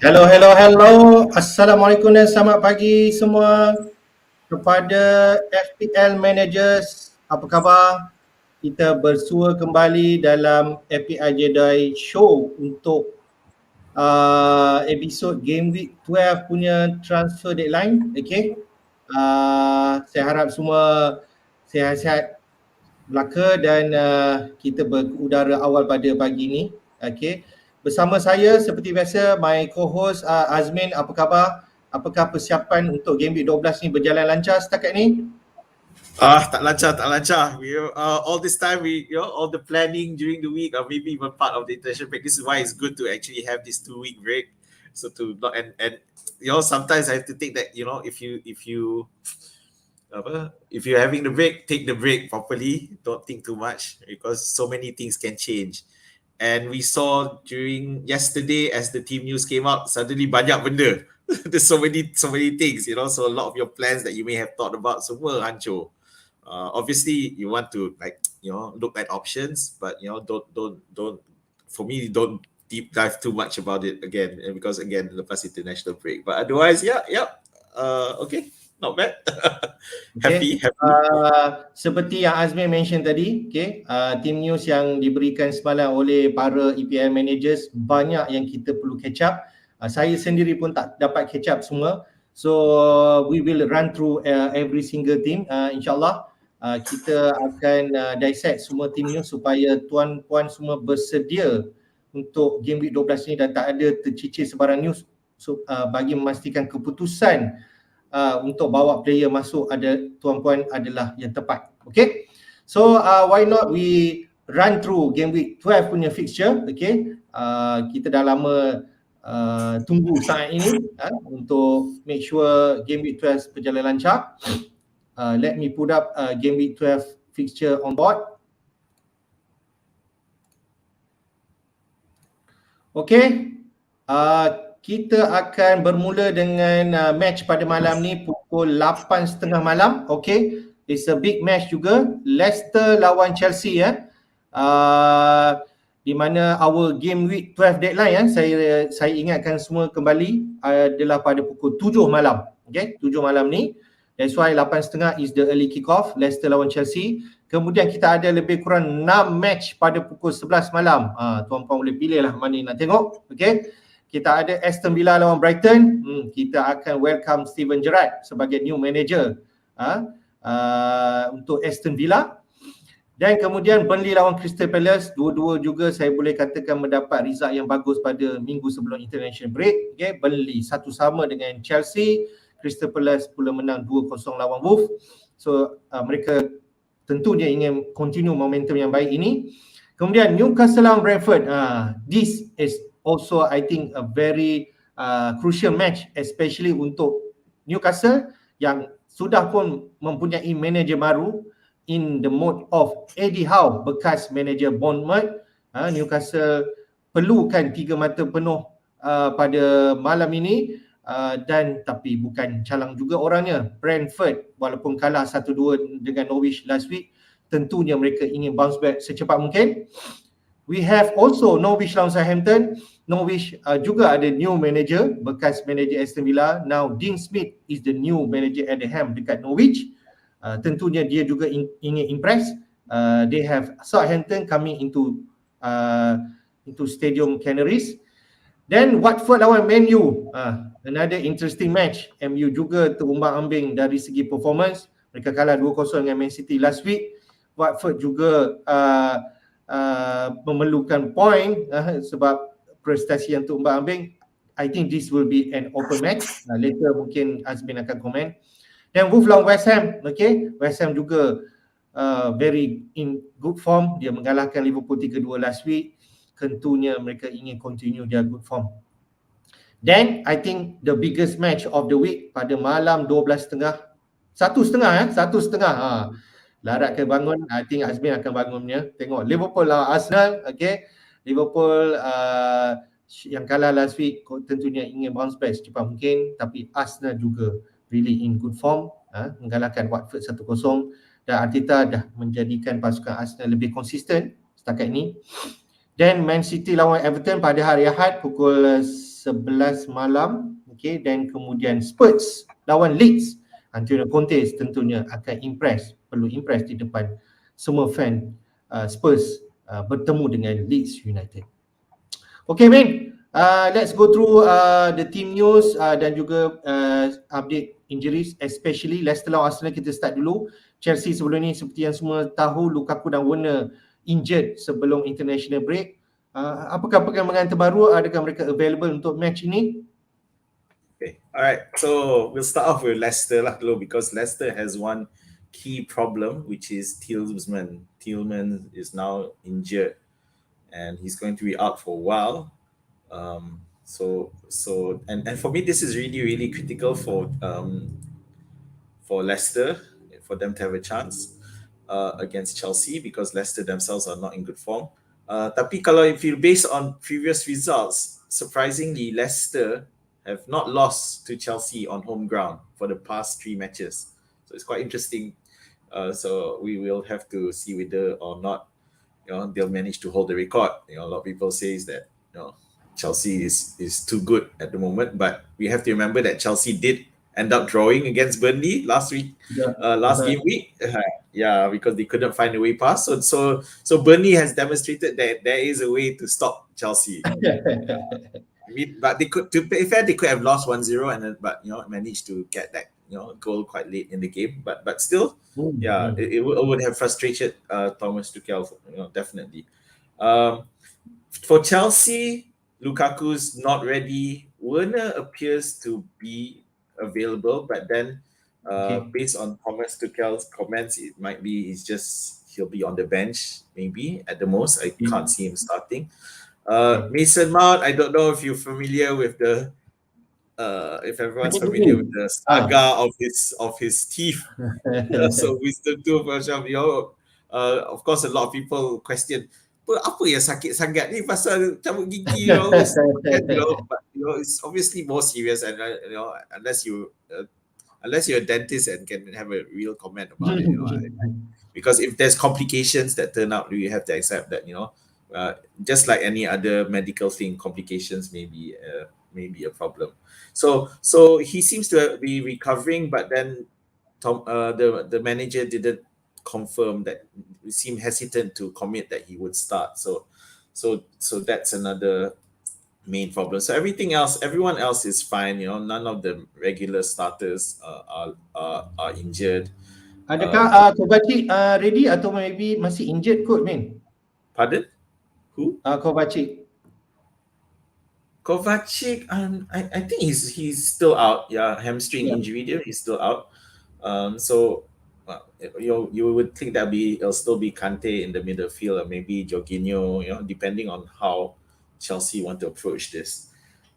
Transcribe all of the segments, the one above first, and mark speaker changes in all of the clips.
Speaker 1: Hello. Assalamualaikum dan selamat pagi semua kepada FPL Managers. Apa khabar? Kita bersua kembali dalam FPL Jedi Show untuk episod Game Week 12 punya transfer deadline. Okay. Saya harap semua sihat-sihat belaka dan kita berudara awal pada pagi ni. Okay. Bersama saya seperti biasa my co-host Azmin, apa khabar? Apakah persiapan untuk Game Week 12 ni berjalan lancar setakat ni?
Speaker 2: Tak lancar. All this time all the planning during the week or maybe even part of the international break. This is why it's good to actually have this 2-week break. So to not and sometimes I have to take that, if you're having the break, take the break properly. Don't think too much because so many things can change. And we saw during yesterday as the team news came out, suddenly banyak benda. There's so many things, so a lot of your plans that you may have thought about semua hancur. Obviously you want to look at options, but don't for me, don't deep dive too much about it again, because again lepas international break. But otherwise, okay, not bad.
Speaker 1: Okay.
Speaker 2: happy.
Speaker 1: Seperti yang Azmin mention tadi, team news yang diberikan semalam oleh para EPL managers, banyak yang kita perlu catch up. Saya sendiri pun tak dapat catch up semua. So we will run through every single team. InsyaAllah kita akan dissect semua team news supaya tuan-puan semua bersedia untuk Game Week 12 ni dan tak ada tercicir sebarang news bagi memastikan keputusan untuk bawa player masuk tuan-puan adalah yang tepat. Okay. So why not we run through Game Week 12 punya fixture. Okay. Kita dah lama tunggu saat ini untuk make sure Game Week 12 berjalan lancar. Let me put up Game Week 12 fixture on board. Okay. Kita akan bermula dengan match pada malam ni pukul 8.30 malam. Okay. It's a big match juga. Leicester lawan Chelsea di mana our Game Week 12 deadline saya ingatkan semua kembali adalah pada pukul 7 malam. Okay, 7 malam ni. That's why 8.30 is the early kick-off, Leicester lawan Chelsea. Kemudian kita ada lebih kurang 6 match pada pukul 11 malam. Tuan-puan boleh pilih lah mana nak tengok. Okay. Kita ada Aston Villa lawan Brighton. Kita akan welcome Steven Gerrard sebagai new manager untuk Aston Villa. Dan kemudian Burnley lawan Crystal Palace. Dua-dua juga saya boleh katakan mendapat result yang bagus pada minggu sebelum international break. Okay. Burnley 1-1 dengan Chelsea. Crystal Palace pula menang 2-0 lawan Wolves. So mereka tentunya ingin continue momentum yang baik ini. Kemudian Newcastle lawan Brentford. This is also I think a very crucial match, especially untuk Newcastle yang sudah pun mempunyai manager baru in the mode of Eddie Howe, bekas manager Bournemouth. Newcastle perlukan 3 mata penuh pada malam ini. Dan tapi bukan calang juga orangnya. Brentford walaupun kalah 1-2 dengan Norwich last week, tentunya mereka ingin bounce back secepat mungkin. We have also Norwich lawan Southampton. Norwich juga ada new manager, bekas manager Aston Villa. Now Dean Smith is the new manager at the helm dekat Norwich. Tentunya dia juga ingin impress. They have Southampton coming into Stadium Canaries. Then Watford lawan Man U. Another interesting match. MU juga terumbang-ambing dari segi performance. Mereka kalah 2-0 dengan Man City last week. Watford juga memerlukan point sebab prestasi yang terumbang-ambing. I think this will be an open match. Later mungkin Azmin akan komen. Dan Wolves lawan West Ham. Okay. West Ham juga very in good form. Dia mengalahkan Liverpool 3-2 last week. Tentunya mereka ingin continue their good form. Then I think the biggest match of the week pada malam 12.30. 1.30 Larat ke bangun. I think Azmin akan bangunnya. Tengok Liverpool lawan Arsenal. Okay. Liverpool yang kalah last week tentunya ingin bounce back secepat mungkin. Tapi Arsenal juga really in good form. Mengalahkan Watford 1-0. Dan Arteta dah menjadikan pasukan Arsenal lebih konsisten setakat ini. Dan Man City lawan Everton pada hari Ahad pukul 11 malam. Okay, dan kemudian Spurs lawan Leeds. Antonio Conte tentunya akan perlu impress di depan semua fan Spurs bertemu dengan Leeds United. Okay, Min, let's go through the team news dan juga update injuries, especially Leicester lawan Arsenal. Kita start dulu. Chelsea sebelum ni seperti yang semua tahu, Lukaku dan Werner injured sebelum international break. Apakah perkembangan terbaru? Adakah mereka available untuk match ini?
Speaker 2: Okay, all right. So we'll start off with Leicester lah dulu, because Leicester has one key problem, which is Tielemans. Tielemans is now injured, and he's going to be out for a while. And for me, this is really critical for Leicester, for them to have a chance against Chelsea, because Leicester themselves are not in good form. Tapi kalau if you based on previous results, surprisingly Leicester have not lost to Chelsea on home ground for the past 3 matches. So it's quite interesting. So we will have to see whether or not they'll manage to hold the record. A lot of people say that Chelsea is too good at the moment, but we have to remember that Chelsea did end up drawing against Burnley last week, game week. Because they couldn't find a way past. So Burnley has demonstrated that there is a way to stop Chelsea. But they could, to be fair, they could have lost 1-0 but managed to get that goal quite late in the game. But still, it would have frustrated Thomas Tuchel, definitely. For Chelsea, Lukaku's not ready. Werner appears to be available, but then based on Thomas Tuchel's comments, it might be he'll be on the bench maybe at the most. I can't see him starting. Mason Mount, I don't know if you're familiar with if everyone's familiar with the saga of his teeth. So wisdom tooth, of course, a lot of people question, apa yang sakit sangat ni pasal cabut gigi, but it's obviously more serious, and unless you're a dentist and can have a real comment about it, because if there's complications that turn out, you have to accept that, just like any other medical thing, complications may be a problem. So he seems to be recovering, but then the manager didn't confirm that. He seemed hesitant to commit that he would start. So that's another main problem. So everyone else is fine. None of the regular starters are injured.
Speaker 1: Adakah Kovacic ready atau maybe masih injured kot, Min?
Speaker 2: Pardon? Who?
Speaker 1: Kovacic.
Speaker 2: Kovacic, I think he's still out. Yeah, hamstring injury there. He's still out. You would think it'll still be Kante in the middle field, or maybe Jorginho, depending on how Chelsea want to approach this.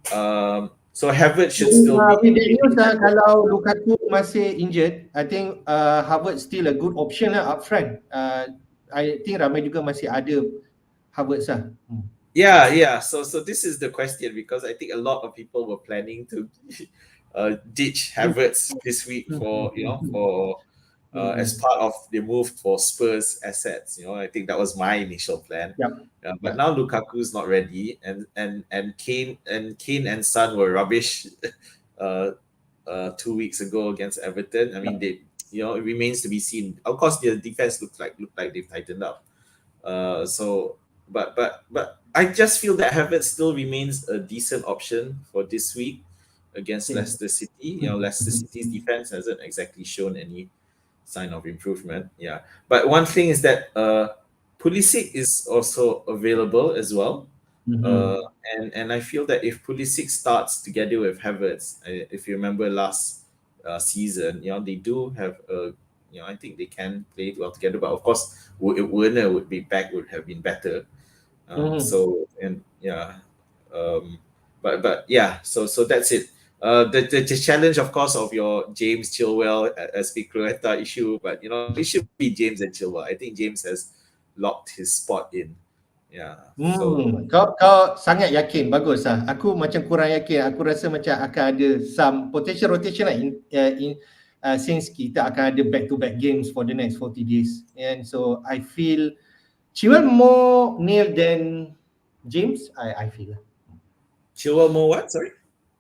Speaker 2: So Havertz should still be.
Speaker 1: Kalau Lukaku masih injured, I think Havertz still a good option up front. I think ramai juga masih ada Havertz lah.
Speaker 2: Yeah. So this is the question, because I think a lot of people were planning to ditch Havertz this week for as part of the move for Spurs assets. I think that was my initial plan. But now Lukaku's not ready, and Kane and Son were rubbish 2 weeks ago against Everton. I mean, it remains to be seen. Of course, their defense looked like they've tightened up. But I just feel that Havertz still remains a decent option for this week against Leicester City. Leicester City's defense hasn't exactly shown any sign of improvement. But one thing is that Pulisic is also available as well. And I feel that if Pulisic starts together with Havertz, if you remember last season, they do have I think they can play well together. But of course, if Werner would be back, would have been better. So that's it. The challenge, of course, of your James Chilwell Azpilicueta issue, but it should be James and Chilwell. I think James has locked his spot in.
Speaker 1: Kau sangat yakin, bagus lah. Aku macam kurang yakin. Aku rasa macam akan ada some potential rotation lah since kita akan ada back-to-back games for the next 40 days. And so I feel Chilwell more nailed than James. I feel lah.
Speaker 2: Chilwell more what? Sorry.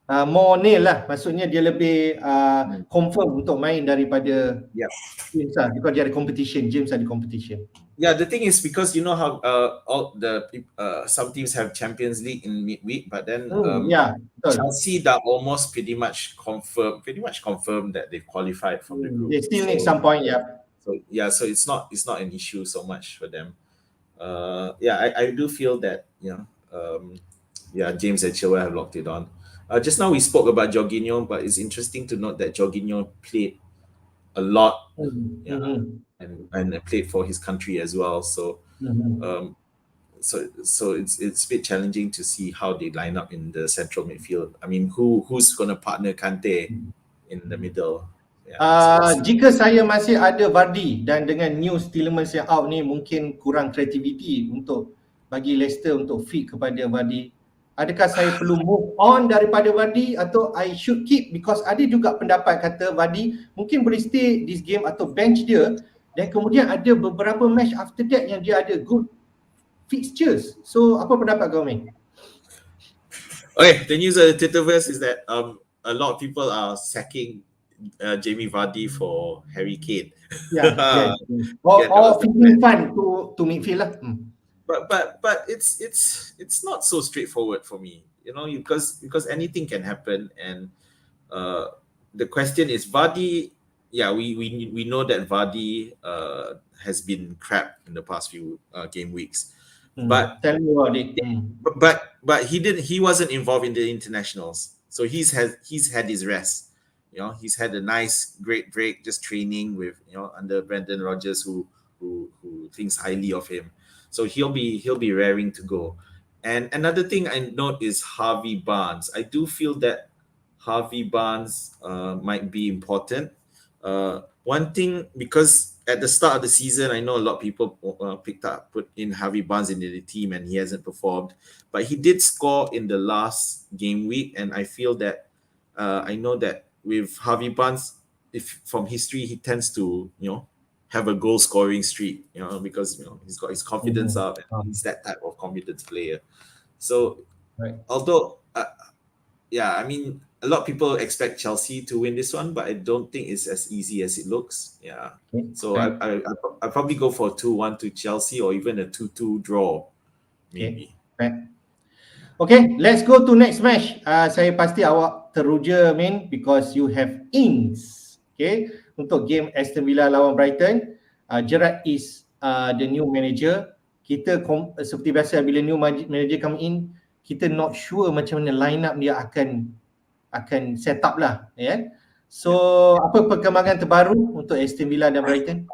Speaker 1: More nail lah, maksudnya dia lebih confirm untuk main daripada
Speaker 2: Yeah.
Speaker 1: James lah, because dia ada competition. James ada competition.
Speaker 2: Yeah, the thing is because you know how all the some teams have Champions League in midweek, but then
Speaker 1: Yeah, betul.
Speaker 2: Chelsea are almost pretty much confirmed that they've qualified from the group.
Speaker 1: They still need some point, yeah.
Speaker 2: So yeah, so it's not an issue so much for them. Yeah, I do feel that James and Chilwell have locked it on. Just now we spoke about Jorginho, but it's interesting to note that Jorginho played a lot, and played for his country as well. So, so it's a bit challenging to see how they line up in the central midfield. I mean, who's going to partner Kante in the middle?
Speaker 1: Jika saya masih ada Vardy dan dengan news Tielemans yang out ni, mungkin kurang creativity untuk bagi Leicester untuk fit kepada Vardy. Adakah saya perlu move on daripada Vardy atau I should keep? Because ada juga pendapat kata Vardy mungkin boleh stay this game atau bench dia, dan kemudian ada beberapa match after that yang dia ada good fixtures. So apa pendapat kau, Min?
Speaker 2: Okay, the news of the Twitterverse is that a lot of people are sacking Jamie Vardy for Harry Kane.
Speaker 1: Yeah. Or feeding fun to midfield lah.
Speaker 2: But it's not so straightforward for me, because anything can happen, and the question is Vardy. Yeah, we know that Vardy has been crap in the past few game weeks, but
Speaker 1: tell me about it.
Speaker 2: But he wasn't involved in the internationals, so he's had his rest. He's had a nice great break just training with under Brendan Rodgers, who thinks highly of him. So he'll be raring to go. And another thing I note is Harvey Barnes. I do feel that Harvey Barnes might be important. One thing, because at the start of the season, I know a lot of people put in Harvey Barnes into the team and he hasn't performed. But he did score in the last game week, and I feel that I know that with Harvey Barnes, if from history, he tends to have a goal scoring streak, because he's got his confidence up, and he's that type of confidence player. So although I mean, a lot of people expect Chelsea to win this one, but I don't think it's as easy as it looks. Yeah. So I probably go for 2-1 to Chelsea, or even a 2-2 draw, maybe.
Speaker 1: Okay, let's go to next match. Saya pasti awak teruja, Min, because you have Ings. Okay, untuk game Aston Villa lawan Brighton. Gerrard is the new manager. Kita seperti biasa, bila new manager come in, kita not sure macam mana line up dia akan set up lah, yeah? So apa perkembangan terbaru untuk Aston Villa dan Brighton?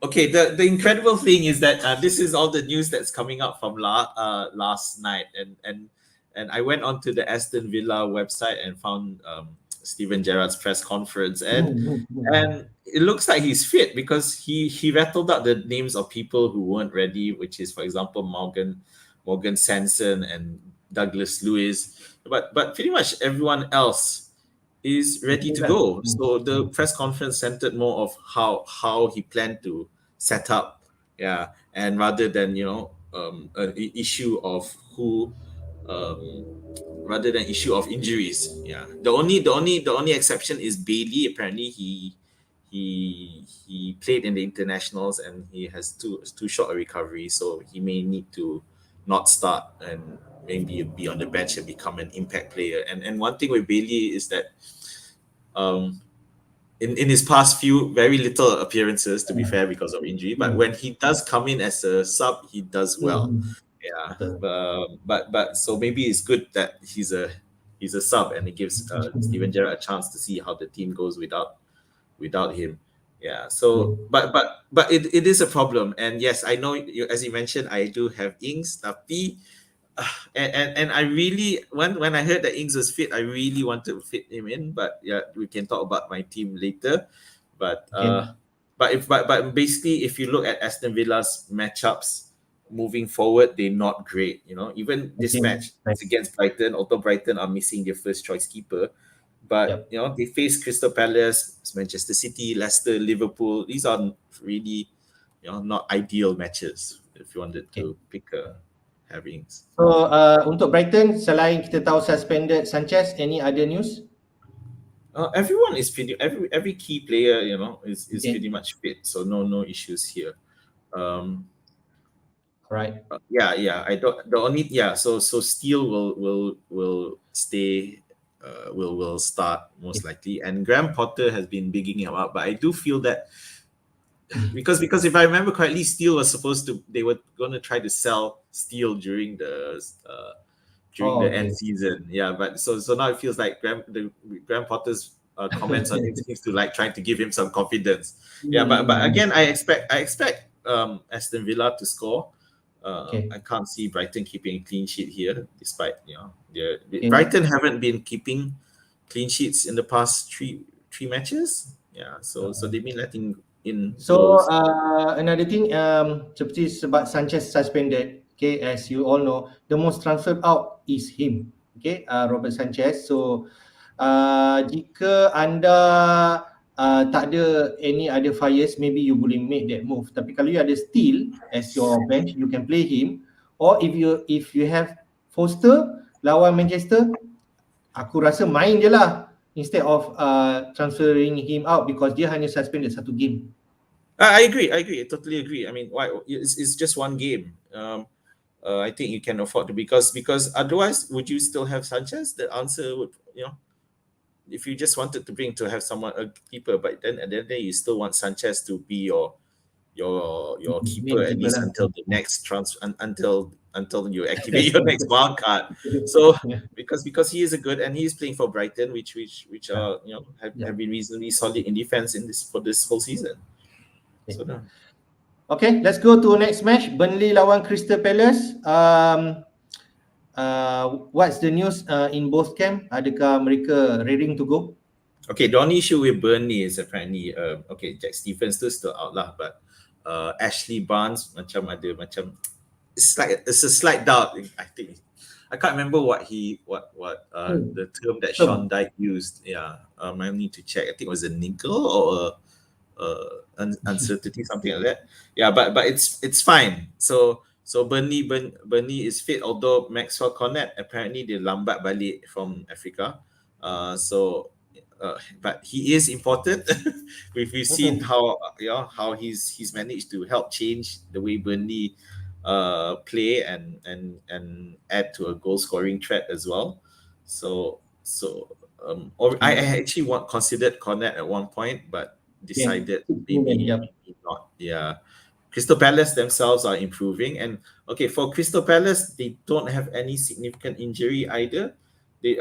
Speaker 2: Okay, the incredible thing is that this is all the news that's coming up from last night, and I went onto the Aston Villa website and found Steven Gerrard's press conference, and it looks like he's fit, because he rattled out the names of people who weren't ready, which is, for example, Morgan Sanson and Douglas Luiz, but pretty much everyone else is ready to go. So the press conference centered more of how he planned to set up, and rather than an issue of rather than issue of injuries. Yeah, the only exception is Bailey. Apparently, he played in the internationals and he has too short a recovery, so he may need to not start and maybe be on the bench and become an impact player. And one thing with Bailey is that in his past few, very little appearances, to be fair, because of injury, but when he does come in as a sub, he does well. But so maybe it's good that he's a sub, and it gives Steven Gerrard a chance to see how the team goes without him. Yeah. So, but it is a problem, and yes, I know as you mentioned, I do have Ings, tapi and I really when I heard that Ings was fit, I really wanted to fit him in, but yeah, we can talk about my team later. But basically, if you look at Aston Villa's matchups moving forward, they're not great. Even this match against Brighton, although Brighton are missing their first choice keeper, but they face Crystal Palace, Manchester City, Leicester, Liverpool. These are really not ideal matches if you wanted to pick a having.
Speaker 1: So untuk Brighton, selain kita tahu suspended Sanchez, any other news?
Speaker 2: Everyone is pretty. Every key player, is
Speaker 1: Okay.
Speaker 2: pretty much fit. So no issues here.
Speaker 1: Right.
Speaker 2: Yeah. I don't. The only So Steele will stay. Will start most likely, and Graham Potter has been bigging him up. But I do feel that because if I remember correctly, Steele was supposed to. They were going to try to sell Steele during the end season. Yeah, but so now it feels like Graham Potter's comments on him seems to like trying to give him some confidence. Yeah, but again, I expect Aston Villa to score. I can't see Brighton keeping a clean sheet here, despite Brighton haven't been keeping clean sheets in the past three matches. Yeah, so they've been letting in
Speaker 1: So
Speaker 2: goals.
Speaker 1: another thing, seperti sebab Sanchez suspended, okay, as you all know, the most transferred out is him, okay, Robert Sanchez. So jika anda tak ada any other fires, maybe you boleh make that move. Tapi kalau you ada Steele as your bench, you can play him. Or if you have Foster lawan Manchester, aku rasa main je lah instead of transferring him out because dia hanya suspended satu game.
Speaker 2: I agree. I totally agree. I mean, why? It's just one game. I think you can afford to because otherwise, would you still have Sanchez? The answer would, if you just wanted to have someone a keeper, but then at the end of the day, you still want Sanchez to be your keeper at least until the next transfer until you activate your next wild card. So because he is a good and he is playing for Brighton, which are have been reasonably solid in defense for this whole season. So no.
Speaker 1: Okay, let's go to next match. Burnley lawan Crystal Palace. What's the news in both camp? Adakah mereka raring to go?
Speaker 2: Okay, the only issue with Burnley is apparently Jack Stephens still out lah, but Ashley Barnes it's a slight doubt. I think I can't remember what the term that Sean Dyche used. Yeah, I need to check. I think it was a nickel or uncertainty, something like that. Yeah, but it's fine. So Burnley is fit, although Maxwell Cornet apparently they lambat balik from Africa. But he is important. We've seen how he's managed to help change the way Burnley play and add to a goal scoring threat as well. I actually considered Cornet at one point, but decided maybe not. Yeah. Crystal Palace themselves are improving, and for Crystal Palace, they don't have any significant injury either. They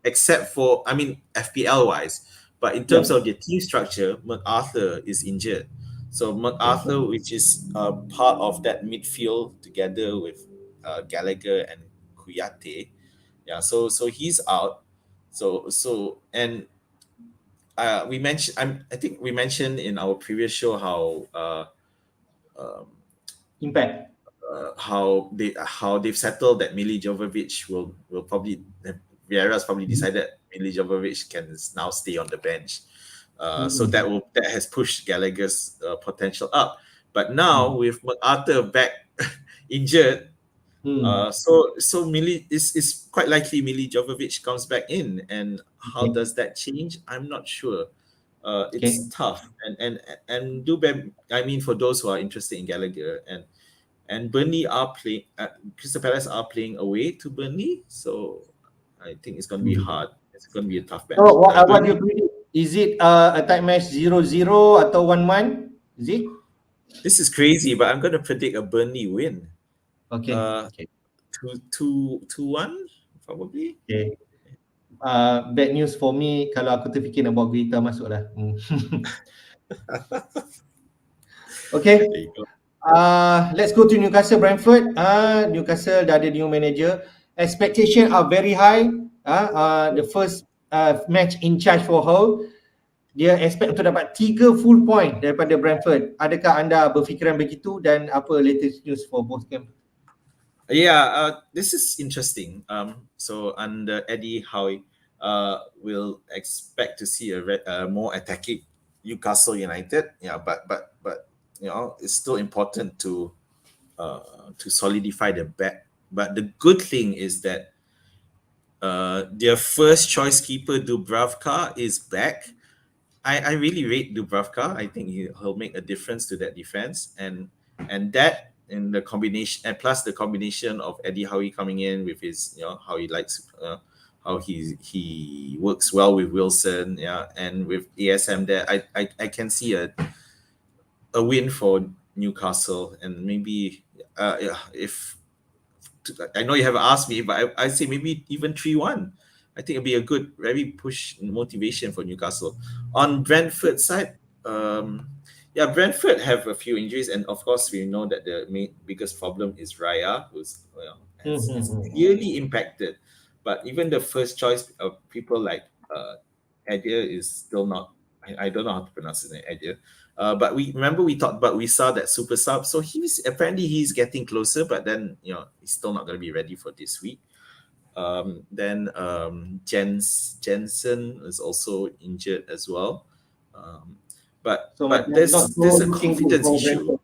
Speaker 2: except for FPL wise, but in terms of their team structure, MacArthur is injured. So MacArthur, which is part of that midfield together with Gallagher and Kouyaté, so he's out. And we mentioned. I think we mentioned in our previous show how
Speaker 1: impact
Speaker 2: how they've settled that Mili Jovovich will probably Vieira's probably decided Mili Jovovich can now stay on the bench. So that has pushed Gallagher's potential up. But now with MacArthur back injured, so Mili is quite likely Mili Jovovich comes back in, and how does that change? I'm not sure. It's tough, and for those who are interested in Gallagher and Burnley are playing. Crystal Palace are playing away to Burnley, so I think it's going to be hard. It's going to be a tough match.
Speaker 1: So what do you predict? Is it a tight match 0-0 atau 1-1? Is it?
Speaker 2: This is crazy, but I'm going to predict a Burnley win.
Speaker 1: Okay.
Speaker 2: 2-1 probably.
Speaker 1: Okay. Bad news for me kalau aku terfikir nak bawa Guita masuk lah. Okay.
Speaker 2: There you go.
Speaker 1: Let's go to Newcastle Brentford. Newcastle dah ada new manager. Expectation are very high. The first match in charge for Hull. Dia expect untuk dapat 3 full point daripada Brentford. Adakah anda berfikiran begitu dan apa latest news for both camp?
Speaker 2: Yeah, this is interesting. So under Eddie Howe, we'll expect to see a more attacking Newcastle United. Yeah, but it's still important to solidify the back But the good thing is that their first choice keeper Dubravka is back. I really rate Dubravka. I think he'll make a difference to that defense, and that in the combination, and plus the combination of Eddie Howe coming in with his, how he likes, how he works well with Wilson, and with ASM there, I can see a win for Newcastle, and maybe if I know you haven't asked me, but I say maybe even 3-1. I think it'll be a good, very push motivation for Newcastle. On Brentford side, Brentford have a few injuries, and of course we know that the biggest problem is Raya, who's it's clearly impacted. But even the first choice of people like Edir is still not. I don't know how to pronounce his name, Edir. But we saw that super sub. So he's getting closer, but then he's still not going to be ready for this week. Then Jensen is also injured as well. But there's a confidence issue.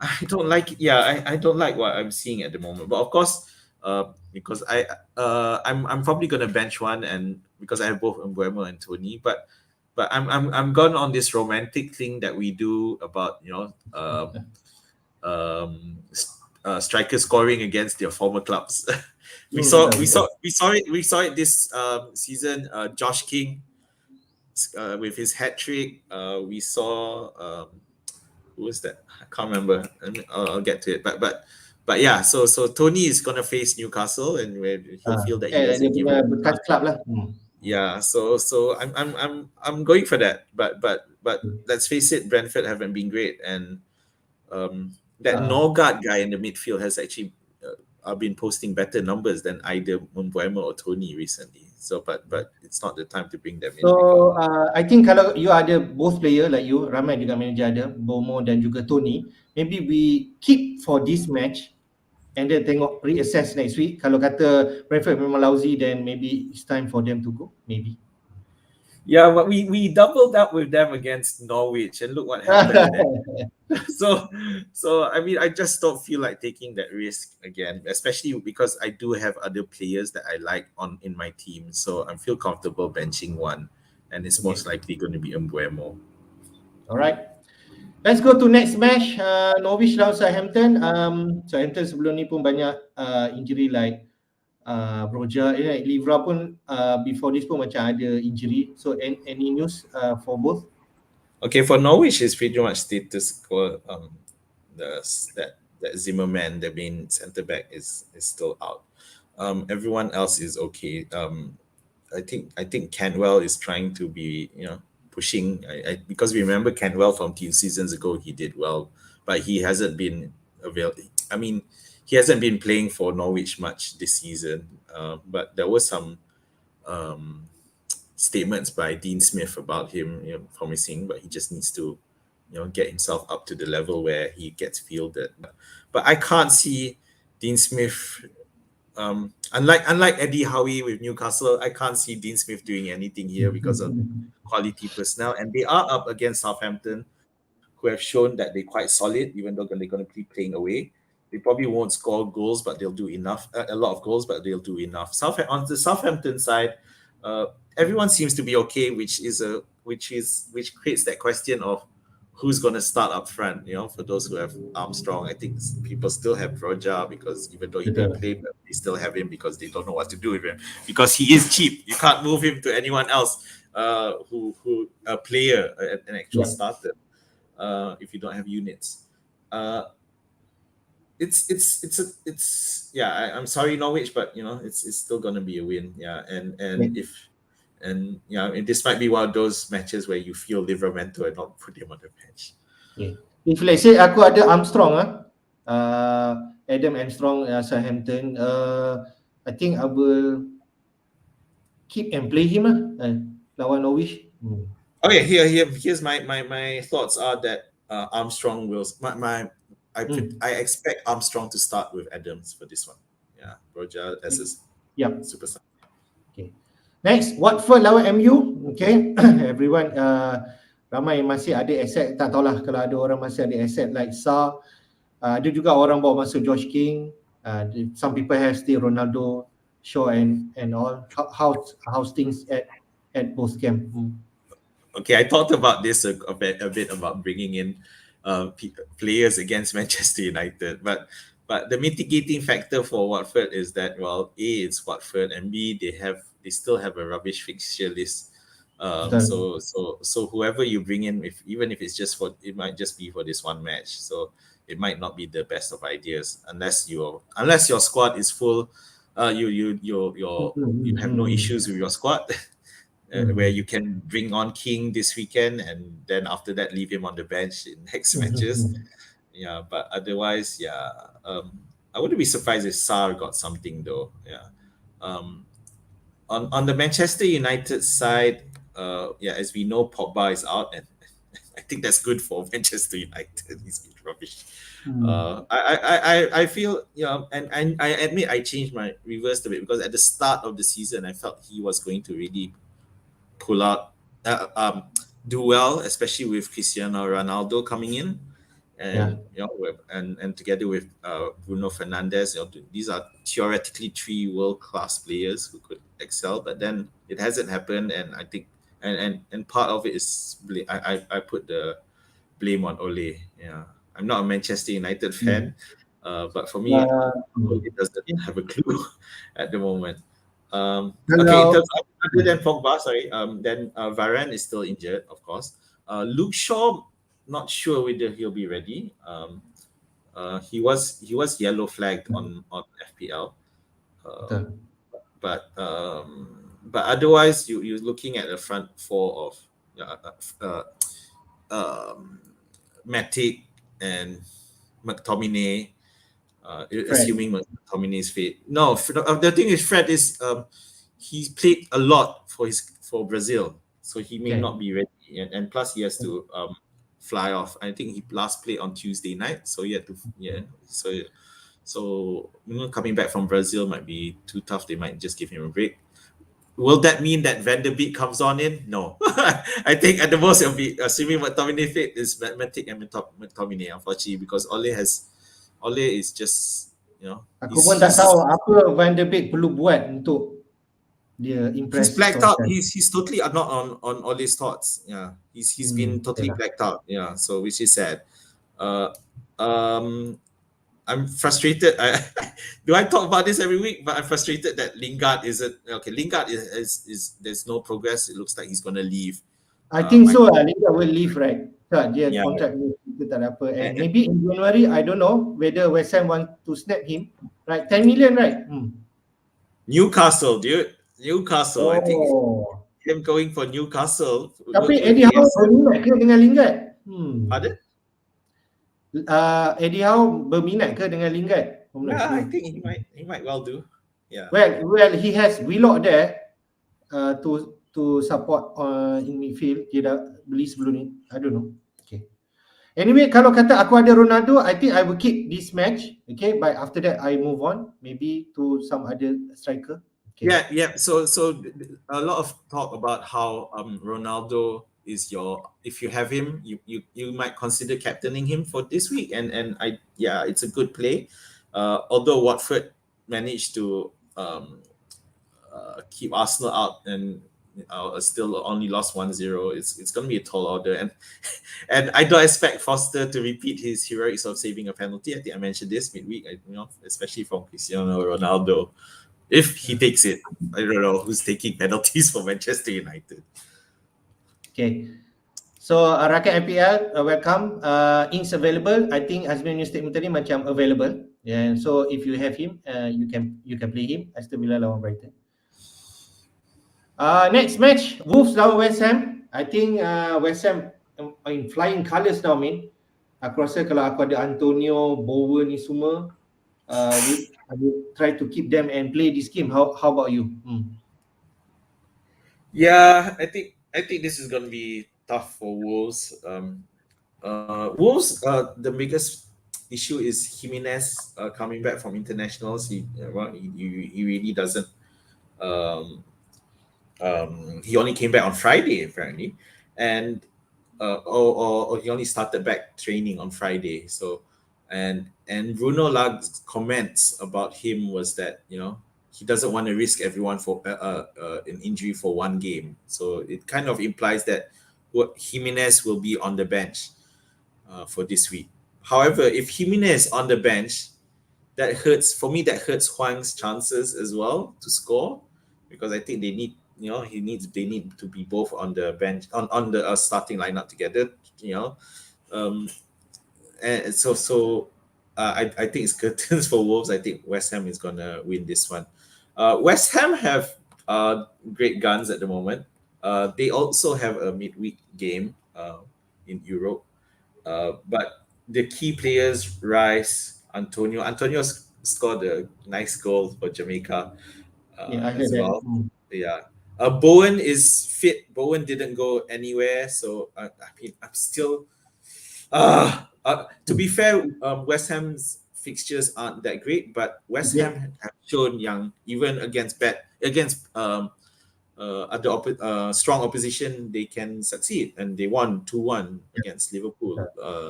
Speaker 2: I don't like I don't like what I'm seeing at the moment. But of course, because I'm probably gonna bench one, and because I have both Mbeumo and Tony, but I'm gone on this romantic thing that we do about strikers scoring against their former clubs. we saw it this season. Josh King with his hat trick. We saw who was that? I can't remember. I'll get to it. But yeah. So Tony is gonna face Newcastle, and he'll feel that he doesn't give it.
Speaker 1: Bekas club lah.
Speaker 2: Yeah, so I'm going for that, but let's face it, Brentford haven't been great, and that Norgard guy in the midfield has actually been posting better numbers than either Mbeumo or Tony recently. So, but it's not the time to bring them in.
Speaker 1: So I think kalau you ada both player like you, ramai juga manager ada Mbeumo dan juga Tony, maybe we keep for this match. And then tengok reassess next week. Kalau kata Brentford memang lousy, then maybe it's time for them to go. Maybe.
Speaker 2: Yeah, but we doubled up with them against Norwich, and look what happened there. So I mean, I just don't feel like taking that risk again, especially because I do have other players that I like in my team. So I feel comfortable benching one, and it's most likely going to be Mbeumo.
Speaker 1: All right. Let's go to next match. Norwich lawan Southampton. Southampton sebelum ni pun banyak injury like Broja, Livra pun before this pun macam ada injury. So any news for both?
Speaker 2: Okay, for Norwich is pretty much status quo. That Zimmerman, the main centre back, is still out. Everyone else is okay. I think Cantwell is trying to be pushing, because we remember Cantwell from 2 seasons ago, he did well, but he hasn't been he hasn't been playing for Norwich much this season. But there was some statements by Dean Smith about him, promising, but he just needs to, get himself up to the level where he gets fielded. But I can't see Dean Smith. Unlike Eddie Howe with Newcastle, I can't see Dean Smith doing anything here because of quality personnel, and they are up against Southampton, who have shown that they're quite solid, even though they're going to be playing away. They probably won't score goals, but they'll do enough. A lot of goals, but they'll do enough. On the Southampton side, everyone seems to be okay, which creates that question of who's going to start up front. For those who have Armstrong, I think people still have Broja, because even though he didn't play, but they still have him because they don't know what to do with him, because he is cheap. You can't move him to anyone else who a player, an actual starter, if you don't have units. I'm sorry, Norwich, but it's still going to be a win. This might be one of those matches where you feel Livramento and not put him on the bench.
Speaker 1: If let's say aku ada Armstrong, Adam Armstrong, Southampton, I think I will keep and play him lawan Norwich.
Speaker 2: Okay, here's my thoughts are that Armstrong will I expect Armstrong to start with Adams for this one. Yeah, Broja as a super sub.
Speaker 1: Okay. Next, Watford lawan MU. Okay, everyone ramai masih ada asset, tak tahulah kalau ada orang masih ada asset like Sa, Ada juga orang bawa masuk Josh King. Some people have still Ronaldo, Shaw and all. How's things at both camp?
Speaker 2: Okay, I talked about this a bit about bringing in players against Manchester United, but the mitigating factor for Watford is that, well, A, it's Watford, and B, they still have a rubbish fixture list. So whoever you bring in, even if it's it might just be for this one match. So it might not be the best of ideas unless your squad is full. You have no issues with your squad. Where you can bring on King this weekend and then after that leave him on the bench in next matches. Yeah, but otherwise, I wouldn't be surprised if Sarr got something though. Yeah. On the Manchester United side, as we know, Pogba is out, and I think that's good for Manchester United. He's been rubbish. I feel, and I admit I changed my reverse a bit, because at the start of the season I felt he was going to really pull out, do well, especially with Cristiano Ronaldo coming in, and and together with Bruno Fernandes. These are theoretically 3 world-class players who could excel, but then it hasn't happened, and I think and part of it is I put the blame on Ole. Yeah, I'm not a Manchester United fan, but for me, Ole doesn't have a clue at the moment. Okay, in terms of other than Pogba, then Varane is still injured, of course. Luke Shaw, not sure whether he'll be ready. He was yellow flagged on FPL, but otherwise you're looking at the front 4 of Matic and McTominay. Assuming McTominay is fit. No, the thing is, Fred is he's played a lot for Brazil, so he may not be ready, and plus he has to fly off. I think he last played on Tuesday night, so so coming back from Brazil might be too tough. They might just give him a break. Will that mean that Van der Beek comes on in? No. I think at the most it'll be, assuming McTominay fit, is Matic and McTominay, unfortunately, because Ole is just,
Speaker 1: Aku pun tak tahu apa Van der Beek perlu buat untuk dia impress.
Speaker 2: He's blacked out. He's totally not on Ole's thoughts. Yeah, he's been totally blacked out. Yeah, so which is sad. I'm frustrated. Do I talk about this every week? But I'm frustrated that Lingard isn't okay. Lingard is there's no progress. It looks like he's gonna leave.
Speaker 1: I think so. Lingard will leave, right? Dia contract kita tak ada apa, and maybe in January, I don't know whether West Ham want to snap him, right? 10 million, right?
Speaker 2: Newcastle, dude. Newcastle. I think him going for Newcastle.
Speaker 1: Tapi Eddie Howe berminat ke dengan Lingard?
Speaker 2: Pardon?
Speaker 1: Eddie Howe berminat ke dengan Lingard?
Speaker 2: Yeah, I think he might well do. Yeah.
Speaker 1: Well, he has Willock there to support in midfield. Dia dah beli sebelum ni. I don't know. Okay. Anyway, kalau kata aku ada Ronaldo, I think I will keep this match. Okay, but after that I move on maybe to some other striker. Okay.
Speaker 2: Yeah. So a lot of talk about how Ronaldo is if you have him, you might consider captaining him for this week, and it's a good play. Although Watford managed to keep Arsenal out and still only lost 1-0. It's going to be a tall order, and I don't expect Foster to repeat his heroics of saving a penalty. I think I mentioned this midweek, especially from Cristiano Ronaldo. If he takes it, I don't know who's taking penalties for Manchester United.
Speaker 1: Okay, so rakyat FPL, welcome. Inks available. I think Azmin punya statement tadi macam available. Yeah, so if you have him, you can play him. Aston Villa lawan Brighton. Next match, Wolves lawan West Ham. I think West Ham in flying colours now, man. Aku rasa kalau aku ada Antonio, Bowen ni semua, I will try to keep them and play this game. How about you?
Speaker 2: Yeah, I think this is going to be tough for Wolves. Wolves, the biggest issue is Jimenez coming back from internationals. He really doesn't. He only came back on Friday apparently, and or he only started back training on Friday. So, And Bruno Lag's comments about him was that he doesn't want to risk everyone for an injury for one game. So it kind of implies that Jimenez will be on the bench for this week. However, if Jimenez on the bench, that hurts Huang's chances as well to score, because I think they need they need to be both on the bench on the starting lineup together. And I think it's curtains for Wolves. I think West Ham is gonna win this one. West Ham have great guns at the moment. They also have a midweek game in Europe, but the key players, Rice, Antonio scored a nice goal for Jamaica
Speaker 1: I heard
Speaker 2: as
Speaker 1: that.
Speaker 2: well. Yeah. Bowen is fit. Bowen didn't go anywhere, so I'm still. To be fair, West Ham's fixtures aren't that great, but West Ham have shown even against strong opposition, they can succeed, and they won 2-1 against Liverpool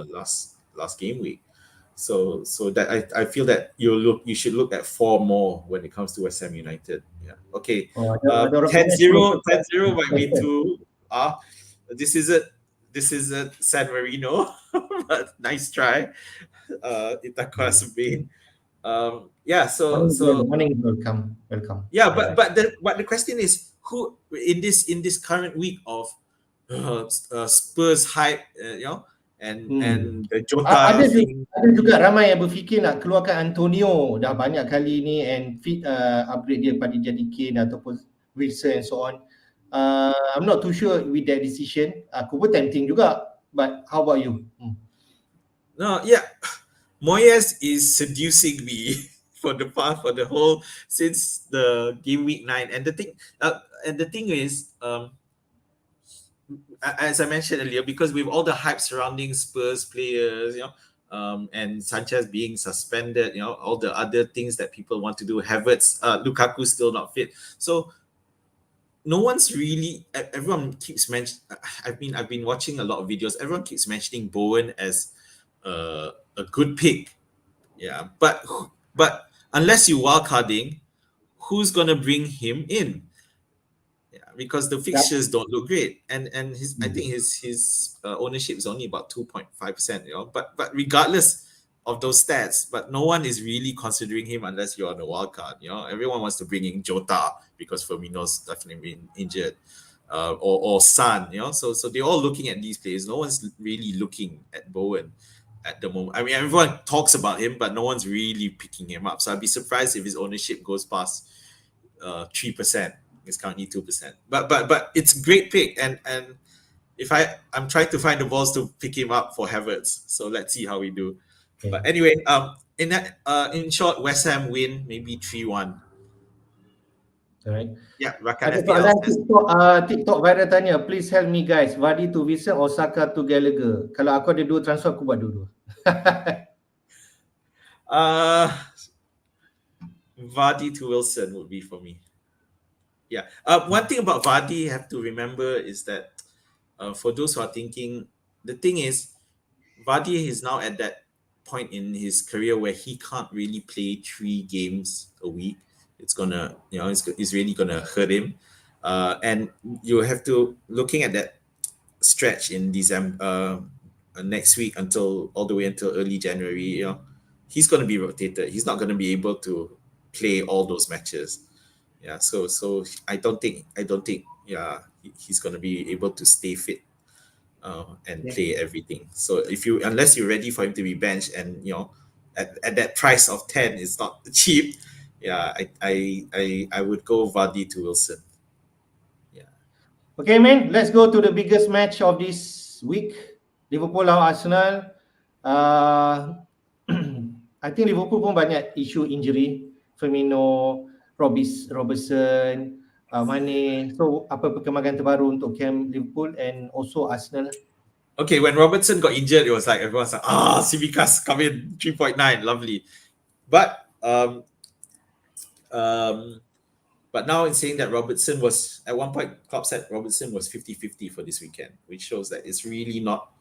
Speaker 2: last game week. So that I feel that you should look at 4 more when it comes to West Ham United. Yeah. Okay. 10-0 might be too. This is a San Marino, but nice try. Itakura Spain.
Speaker 1: Morning, welcome.
Speaker 2: Yeah, but the question is, who in this current week of Spurs hype, and the Jota thing.
Speaker 1: Ada juga ramai yang berfikir nak keluarkan Antonio dah banyak kali ni and upgrade dia pada jadi Kane ataupun Wilson and so on. I'm not too sure with that decision. Aku pun tempting juga, but how about you?
Speaker 2: No, yeah, Moyes is seducing me for the whole since the game week 9, and the thing is, as I mentioned earlier, because with all the hype surrounding Spurs players, and Sanchez being suspended, all the other things that people want to do, Havertz, Lukaku still not fit, so no one's really. Everyone keeps mentioning. I've been watching a lot of videos. Everyone keeps mentioning Bowen as a good pick, yeah. But unless you wildcarding, who's gonna bring him in? Yeah, because the fixtures don't look great, and I think his ownership is only about 2.5%. But regardless of those stats, but no one is really considering him unless you're on a wild card. Everyone wants to bring in Jota because Firmino's definitely been injured, or Son. So they're all looking at these players. No one's really looking at Bowen at the moment. I mean, everyone talks about him, but no one's really picking him up. So I'd be surprised if his ownership goes past 3%. It's currently 2%. But it's a great pick, and if I'm trying to find the balls to pick him up for Havertz. So let's see how we do. Okay. But anyway, in short, West Ham win maybe 3-1.
Speaker 1: Alright.
Speaker 2: Yeah, Rakan
Speaker 1: Ada
Speaker 2: FPL.
Speaker 1: TikTok viral tanya, please help me guys, Vardy to Wilson or Saka to Gallagher. Kalau aku ada 2 transfer, aku buat dua-dua.
Speaker 2: Vardy to Wilson would be for me. Yeah. One thing about Vardy you have to remember is that for those who are thinking, the thing is, Vardy is now at that point in his career where he can't really play 3 games a week. It's gonna, it's really gonna hurt him. And you have to, looking at that stretch in December, next week all the way until early January, he's gonna be rotated. He's not gonna be able to play all those matches. Yeah, so I don't think he's gonna be able to stay fit and play everything. So unless you're ready for him to be benched, and at that price of 10, it's not cheap. Yeah, I would go Vardy to Wilson. Yeah.
Speaker 1: Okay, man. Let's go to the biggest match of this week. Liverpool lawan Arsenal. I think Liverpool pun banyak isu injury. Firmino, Robertson, Mane. So apa perkembangan terbaru untuk camp Liverpool and also Arsenal?
Speaker 2: Okay, when Robertson got injured, it was like everyone's like, Tsimikas come in 3.9, lovely. But now in saying that Robertson was, at one point, Klopp said Robertson was 50-50 for this weekend, which shows that it's really not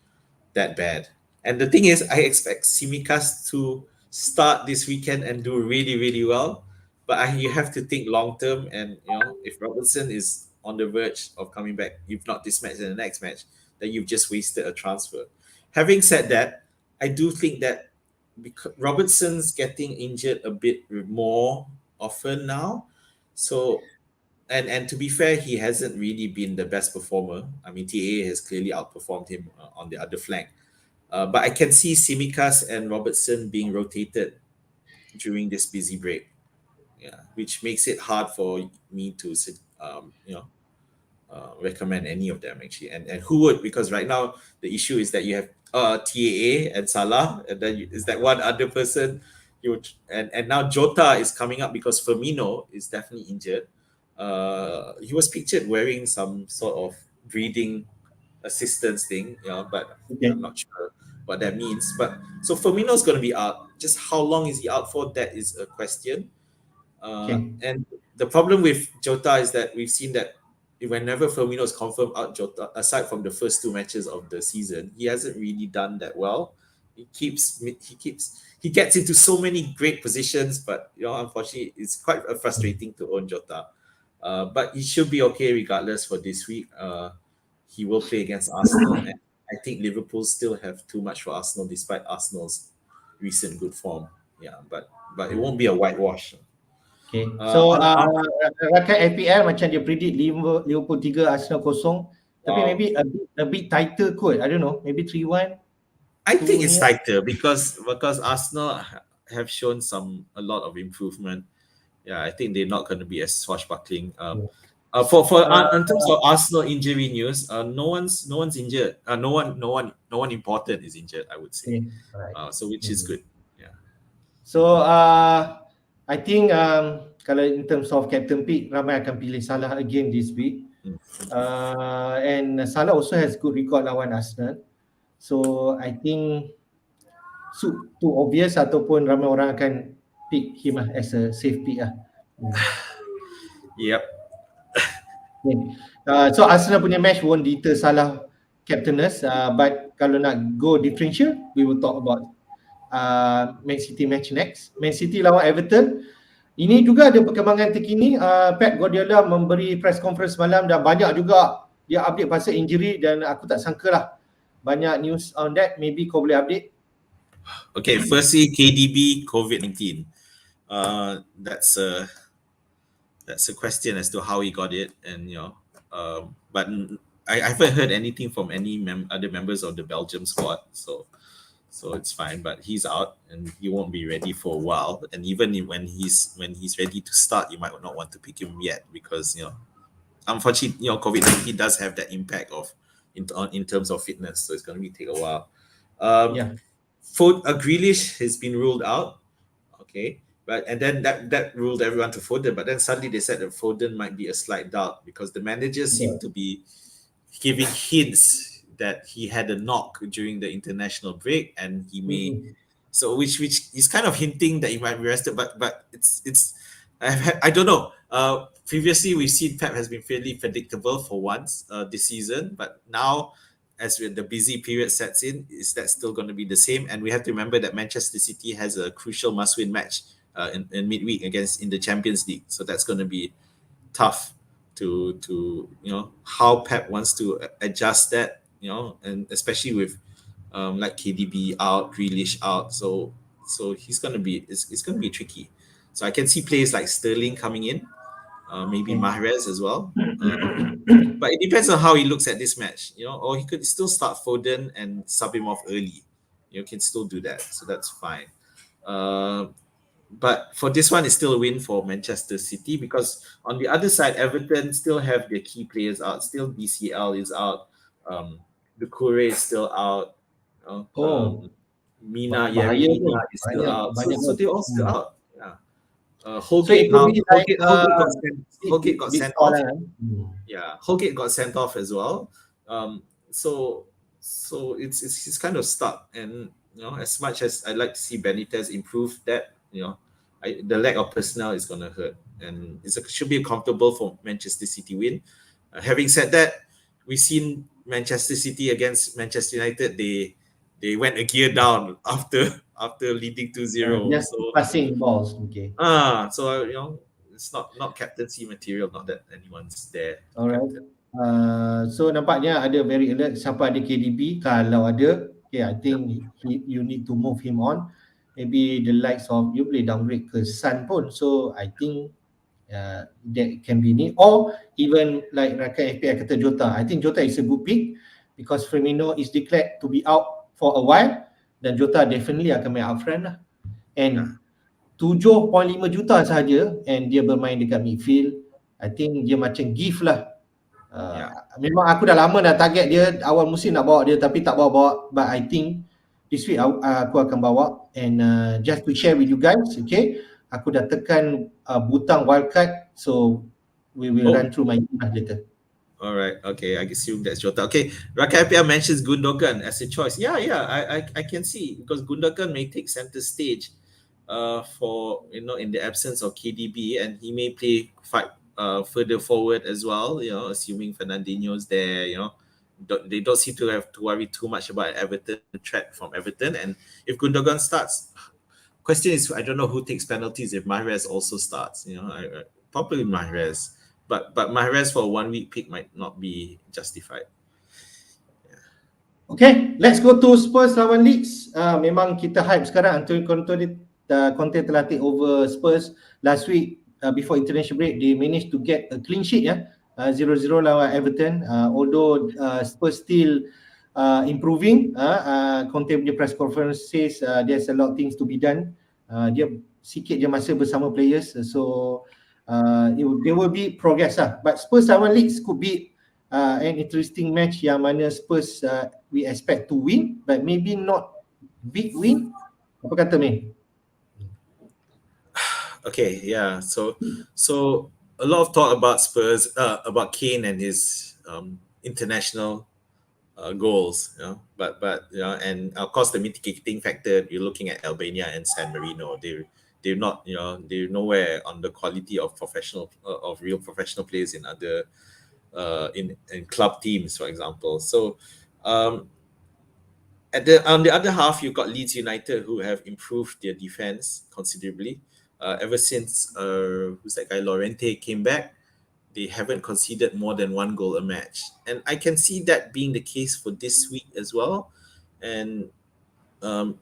Speaker 2: that bad. And the thing is, I expect Tsimikas to start this weekend and do really, really well. But you have to think long term, and if Robertson is on the verge of coming back, if not this match and the next match, then you've just wasted a transfer. Having said that, I do think that because Robertson's getting injured a bit more often now, so and to be fair, he hasn't really been the best performer. I mean, TAA has clearly outperformed him on the other flank. But I can see Tsimikas and Robertson being rotated during this busy break. Yeah, which makes it hard for me to recommend any of them actually. And who would? Because right now the issue is that you have TAA and Salah, and then is that one other person. And now Jota is coming up because Firmino is definitely injured. He was pictured wearing some sort of breathing assistance thing, but
Speaker 1: Okay.
Speaker 2: I'm not sure what that means. But so Firmino's going to be out. Just how long is he out for? That is a question. And the problem with Jota is that we've seen that whenever Firmino is confirmed out, Jota, aside from the first two matches of the season, he hasn't really done that well. He gets into so many great positions, but unfortunately, it's quite frustrating to own Jota. But he should be okay regardless for this week. He will play against Arsenal, and I think Liverpool still have too much for Arsenal despite Arsenal's recent good form. Yeah, but it won't be a whitewash.
Speaker 1: Okay. So rakan FPL macam dia predict Liverpool 3, Arsenal 0. Tapi maybe a bit tighter kot. I don't know. Maybe 3-1.
Speaker 2: I think it's tighter because Arsenal have shown a lot of improvement. Yeah, I think they're not going to be as swashbuckling. In terms of Arsenal injury news, no one's injured. No one important is injured, I would say.
Speaker 1: Right.
Speaker 2: So which is good. Yeah.
Speaker 1: So I think kalau in terms of captain pick, ramai akan pilih Salah again this week. And Salah also has good record lawan Arsenal. So I think too obvious ataupun ramai orang akan pick him as a safe pick lah.
Speaker 2: Yep.
Speaker 1: So Arsenal punya match won't deter Salah captainess, but kalau nak go differential, we will talk about Man City match next. Man City lawan Everton. Ini juga ada perkembangan terkini. Pep Guardiola memberi press conference malam dan banyak juga dia update pasal injury dan aku tak sangka lah banyak news on that. Maybe kau boleh update.
Speaker 2: Okay, firstly KDB COVID-19. That's a question as to how he got it, and but I haven't heard anything from any other members of the Belgium squad, so it's fine. But he's out and he won't be ready for a while. And even when he's ready to start, you might not want to pick him yet because unfortunately COVID-19 does have that impact of in terms of fitness, so it's going to take a while. Grealish has been ruled out. Okay. And then that ruled everyone to Foden. But then suddenly they said that Foden might be a slight doubt because the managers seem to be giving hints that he had a knock during the international break, and he may. So which is kind of hinting that he might be rested. But it's I don't know. Previously we've seen Pep has been fairly predictable for once this season, but now as the busy period sets in, is that still going to be the same? And we have to remember that Manchester City has a crucial must-win match in midweek in the Champions League, so that's going to be tough to how Pep wants to adjust that, and especially with like KDB out, Grealish out, so it's going to be tricky. So I can see players like Sterling coming in, maybe Mahrez as well, but it depends on how he looks at this match, or he could still start Foden and sub him off early. You can still do that, so that's fine. But for this one, it's still a win for Manchester City because on the other side, Everton still have their key players out. Still, BCL is out. Doucouré is still out. Mina is still out. So they're all still out. Yeah. Holgate got sent off. Yeah, Holgate got sent off as well. So it's kind of stuck. And as much as I'd like to see Benitez improve that, the lack of personnel is going to hurt, and it should be comfortable for Manchester City win. Having said that, we've seen Manchester City against Manchester United. They they went a gear down after leading 2-0.
Speaker 1: Just
Speaker 2: So
Speaker 1: passing balls. Okay.
Speaker 2: so it's not captaincy material, not that anyone's there.
Speaker 1: Alright.
Speaker 2: Captain.
Speaker 1: So nampaknya ada very alert. Siapa ada KDB? Kalau ada, okay, I think you need to move him on. Maybe the likes of you boleh downgrade ke Sun pun. So I think that can be need. Or even like rakan FPL kata Jota. I think Jota is a good pick because Firmino is declared to be out for a while dan Jota definitely akan main up front lah. And 7.5 juta saja and dia bermain dekat midfield. I think dia macam gift lah. Memang aku dah lama dah target dia, awal musim nak bawa dia tapi tak bawa, but I think this week aku akan bawa. And just to share with you guys, okay, aku dah tekan butang wildcard, so we will run through my later.
Speaker 2: All right. Okay, I assume that's Jota. Okay, Raka IPL mentions Gundogan as a choice. Yeah, I can see because Gundogan may take center stage for in the absence of KDB, and he may play further forward as well, assuming Fernandinho's there. They don't seem to have to worry too much about Everton, the threat from Everton. And if Gundogan starts, question is, I don't know who takes penalties if Mahrez also starts. Probably Mahrez, but Mahrez for a 1 week pick might not be justified.
Speaker 1: Okay, let's go to Spurs lawan Leeds. Memang kita hype sekarang. Conte telah take over Spurs last week. Before international break, they managed to get a clean sheet 0-0 lawan Everton. Although Spurs still improving, Conte punya press conference says there's a lot of things to be done. Dia sikit je masa bersama players, so there will be progress lah. But Spurs lawan Leeds could be an interesting match yang mana Spurs we expect to win, but maybe not big win. Apa kata Min?
Speaker 2: Okay, yeah. So a lot of talk about Spurs, about Kane and his international goals, but and of course the mitigating factor, you're looking at Albania and San Marino. They're not, they're nowhere on the quality of real professional players in other in club teams, for example. So on the other half, you've got Leeds United, who have improved their defense considerably. Ever since who's that guy Llorente came back, they haven't conceded more than 1 goal a match, and I can see that being the case for this week as well. And the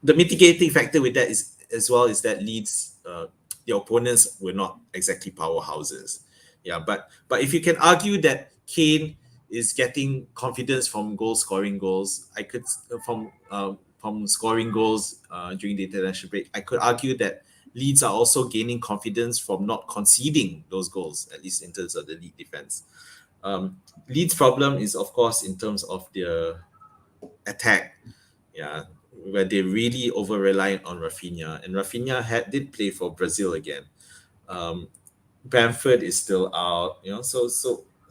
Speaker 2: mitigating factor with that is that Leeds, the opponents were not exactly powerhouses. Yeah, but if you can argue that Kane is getting confidence from scoring goals, I could from scoring goals during the international break, I could argue that Leeds are also gaining confidence from not conceding those goals, at least in terms of the league defense. Leeds' problem is, of course, in terms of their attack, where they're really over-reliant on Rafinha. And Rafinha did play for Brazil again. Brentford is still out, so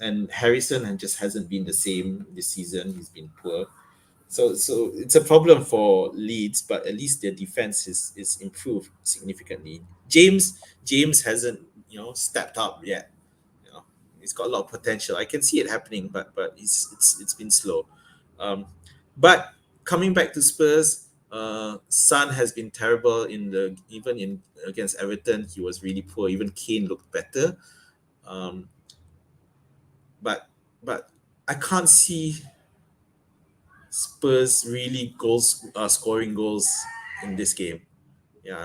Speaker 2: and Harrison just hasn't been the same this season. He's been poor. So it's a problem for Leeds, but at least their defense is improved significantly. James hasn't stepped up yet. He's got a lot of potential. I can see it happening, but it's been slow. But coming back to Spurs, Son has been terrible even against Everton. He was really poor. Even Kane looked better. But I can't see Spurs really scoring goals in this game,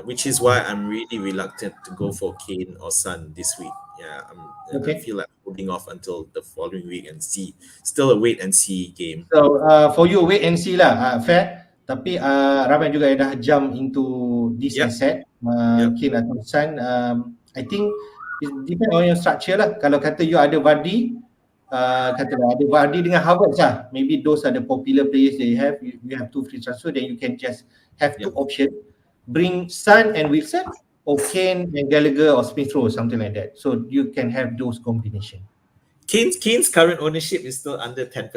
Speaker 2: which is why I'm really reluctant to go for Kane or Son this week. I feel like holding off until the following week and see. Still a wait and see game.
Speaker 1: So for you, wait and see lah, fair. Tapi ramai juga yang dah jump into this asset, Kane atau Son. I think it depends on your structure lah. Kalau kata you ada Vardy, katalah ada Vardy dengan Havertz lah, maybe those are the popular players that you have. You have 2 free transfer, then you can just have 2 options. Bring Son and Wilson, or Kane and Gallagher or Smith Rowe, something like that. So you can have those combination.
Speaker 2: Kane's current ownership is still under 10%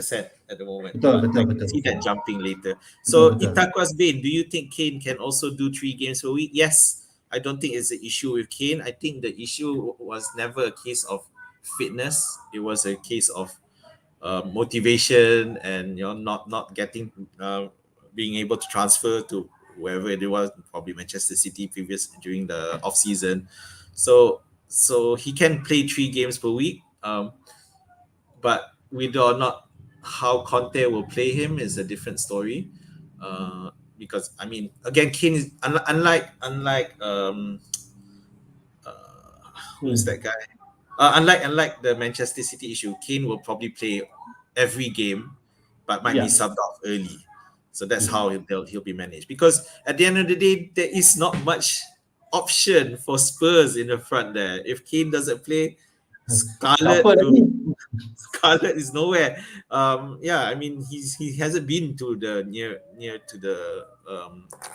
Speaker 2: at the moment.
Speaker 1: Betul.
Speaker 2: See that jumping later. So Itakwas Bain, do you think Kane can also do 3 games a week? Yes. I don't think it's an issue with Kane. I think the issue was never a case of fitness. It was a case of motivation and not getting being able to transfer to wherever it was, probably Manchester City during the off season. So he can play 3 games per week. But whether or not how Conte will play him is a different story. Because I mean, again, Kane is unlike who's that guy? Unlike the Manchester City issue, Kane will probably play every game, but might be subbed off early. So that's how he'll be managed. Because at the end of the day, there is not much option for Spurs in the front there. If Kane doesn't play, Scarlett is nowhere. I mean, he hasn't been to the near to the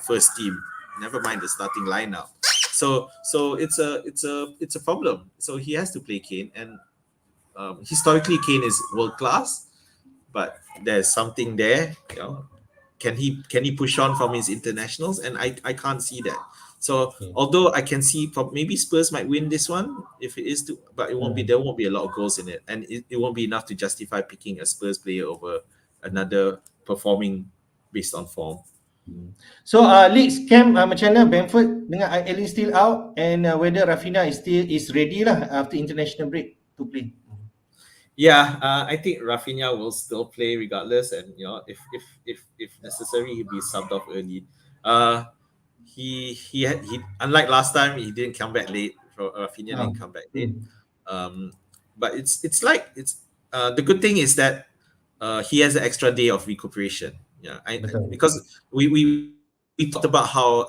Speaker 2: first team. Never mind the starting lineup. So it's a problem. So he has to play Kane, and historically Kane is world class, but there's something there. Can he push on from his internationals? And I can't see that. So although I can see maybe Spurs might win this one if it is to, but it won't be. There won't be a lot of goals in it, and it won't be enough to justify picking a Spurs player over another performing based on form.
Speaker 1: So Leeds camp macam mana Brentford dengan Allen still out, and whether Rafinha is ready lah after international break to play.
Speaker 2: Yeah, I think Rafinha will still play regardless, and if necessary, he'll be subbed off early. He unlike last time, he didn't come back late. Rafinha didn't come back late. But it's the good thing is that he has an extra day of recuperation. Yeah, because we talked about how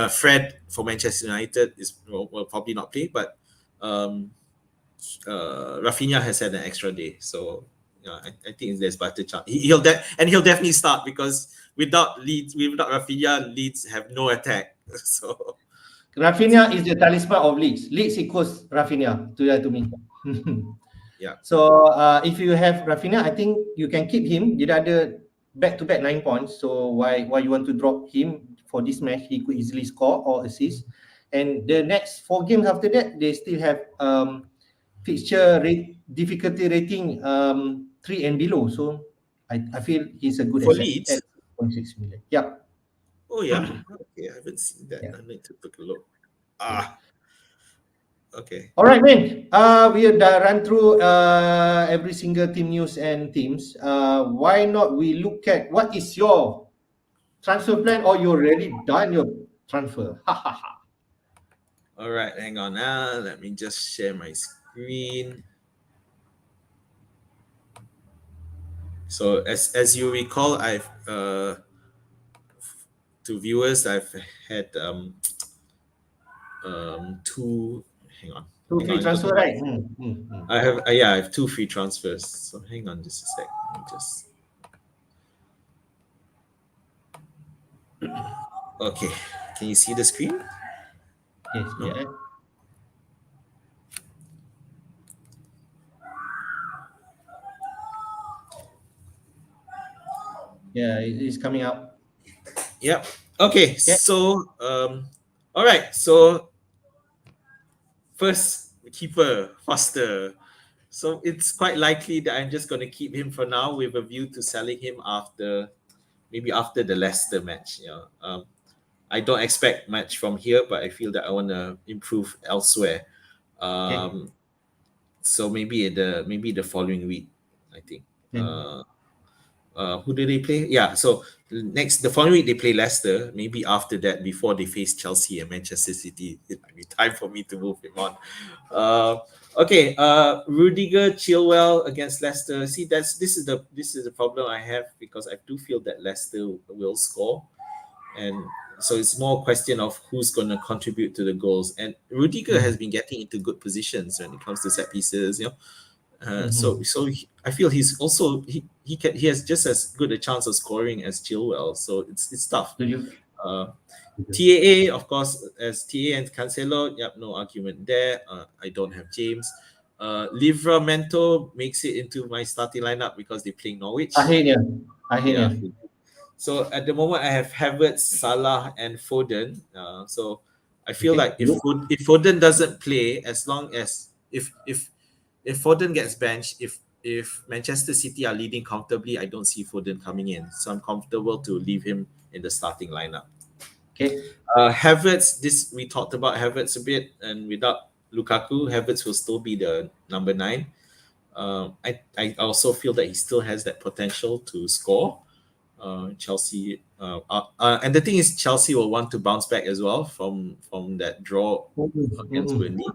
Speaker 2: Fred for Manchester United will probably not play, but Rafinha has had an extra day, so I think there's better chance. He'll definitely start, because without Rafinha, Leeds have no attack. So
Speaker 1: Rafinha is the talisman of Leeds. Leeds equals Rafinha to me.
Speaker 2: Yeah.
Speaker 1: So if you have Rafinha, I think you can keep him. Dia ada back-to-back 9 points. So why you want to drop him for this match? He could easily score or assist. And the next 4 games after that, they still have fixture difficulty rating 3 and below. So I feel he's a good
Speaker 2: for
Speaker 1: asset
Speaker 2: Leeds.
Speaker 1: at 6.6 million. Yeah.
Speaker 2: Oh yeah. Okay, I haven't seen that. I need to take a look. Okay.
Speaker 1: All right, man. We have run through every single team news and teams. Why not we look at what is your transfer plan, or you already done your transfer?
Speaker 2: All right, hang on now. Let me just share my screen. So as you recall, I've to viewers, I've had 2. Hang on.
Speaker 1: 2 free transfer, right?
Speaker 2: I have 2 free transfers. So hang on just a sec. Let me just. Okay. Can you see the screen?
Speaker 1: Yes.
Speaker 2: No?
Speaker 1: Yeah, it's coming out.
Speaker 2: Yep. Okay. Yeah. So all right. So first, keeper Foster. So it's quite likely that I'm just going to keep him for now, with a view to selling him after the Leicester match. I don't expect much from here, but I feel that I want to improve elsewhere. So maybe the following week, I think. Who do they play? Yeah, so the following week they play Leicester. Maybe after that, before they face Chelsea and Manchester City, it might be time for me to move him on. Okay, Rudiger, Chilwell against Leicester. See, this is the problem I have, because I do feel that Leicester will score, and so it's more a question of who's going to contribute to the goals. And Rudiger has been getting into good positions when it comes to set pieces, So I feel he's also he has just as good a chance of scoring as Chilwell. So it's tough. TAA, of course, as TAA and Cancelo, no argument there. I don't have James. Livramento makes it into my starting lineup because they play Norwich.
Speaker 1: Akhirnya.
Speaker 2: So at the moment, I have Havertz, Salah, and Foden. So I feel like if Foden doesn't play, as long as if Foden gets benched, if if Manchester City are leading comfortably, I don't see Foden coming in. So I'm comfortable to leave him in the starting lineup.
Speaker 1: Okay.
Speaker 2: Havertz, this we talked about Havertz a bit, and without Lukaku, Havertz will still be the number 9. I also feel that he still has that potential to score. Chelsea, and the thing is, Chelsea will want to bounce back as well from that draw against Burnley.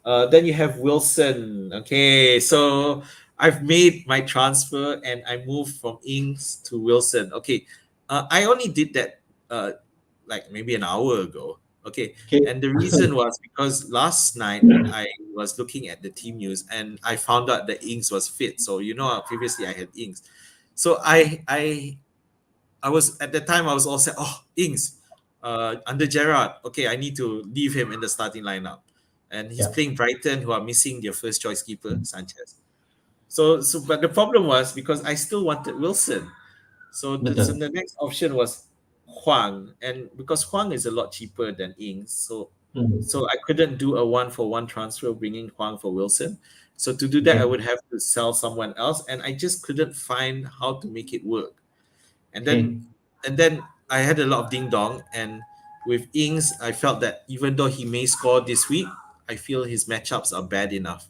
Speaker 2: Then you have Wilson. Okay, so I've made my transfer and I moved from Ings to Wilson. Okay, I only did that like maybe an hour ago. Okay, and the reason was because last night I was looking at the team news and I found out that Ings was fit. So previously I had Ings, so I was at the time I was all set. Oh, Ings, under Gerrard. Okay, I need to leave him in the starting lineup, and he's playing Brighton, who are missing their first choice keeper, Sanchez. So but the problem was because I still wanted Wilson. So the next option was Huang, and because Huang is a lot cheaper than Ings, so I couldn't do a 1-for-1 transfer bringing Huang for Wilson. So to do that, I would have to sell someone else, and I just couldn't find how to make it work. And then I had a lot of ding dong, and with Ings, I felt that even though he may score this week, I feel his matchups are bad enough.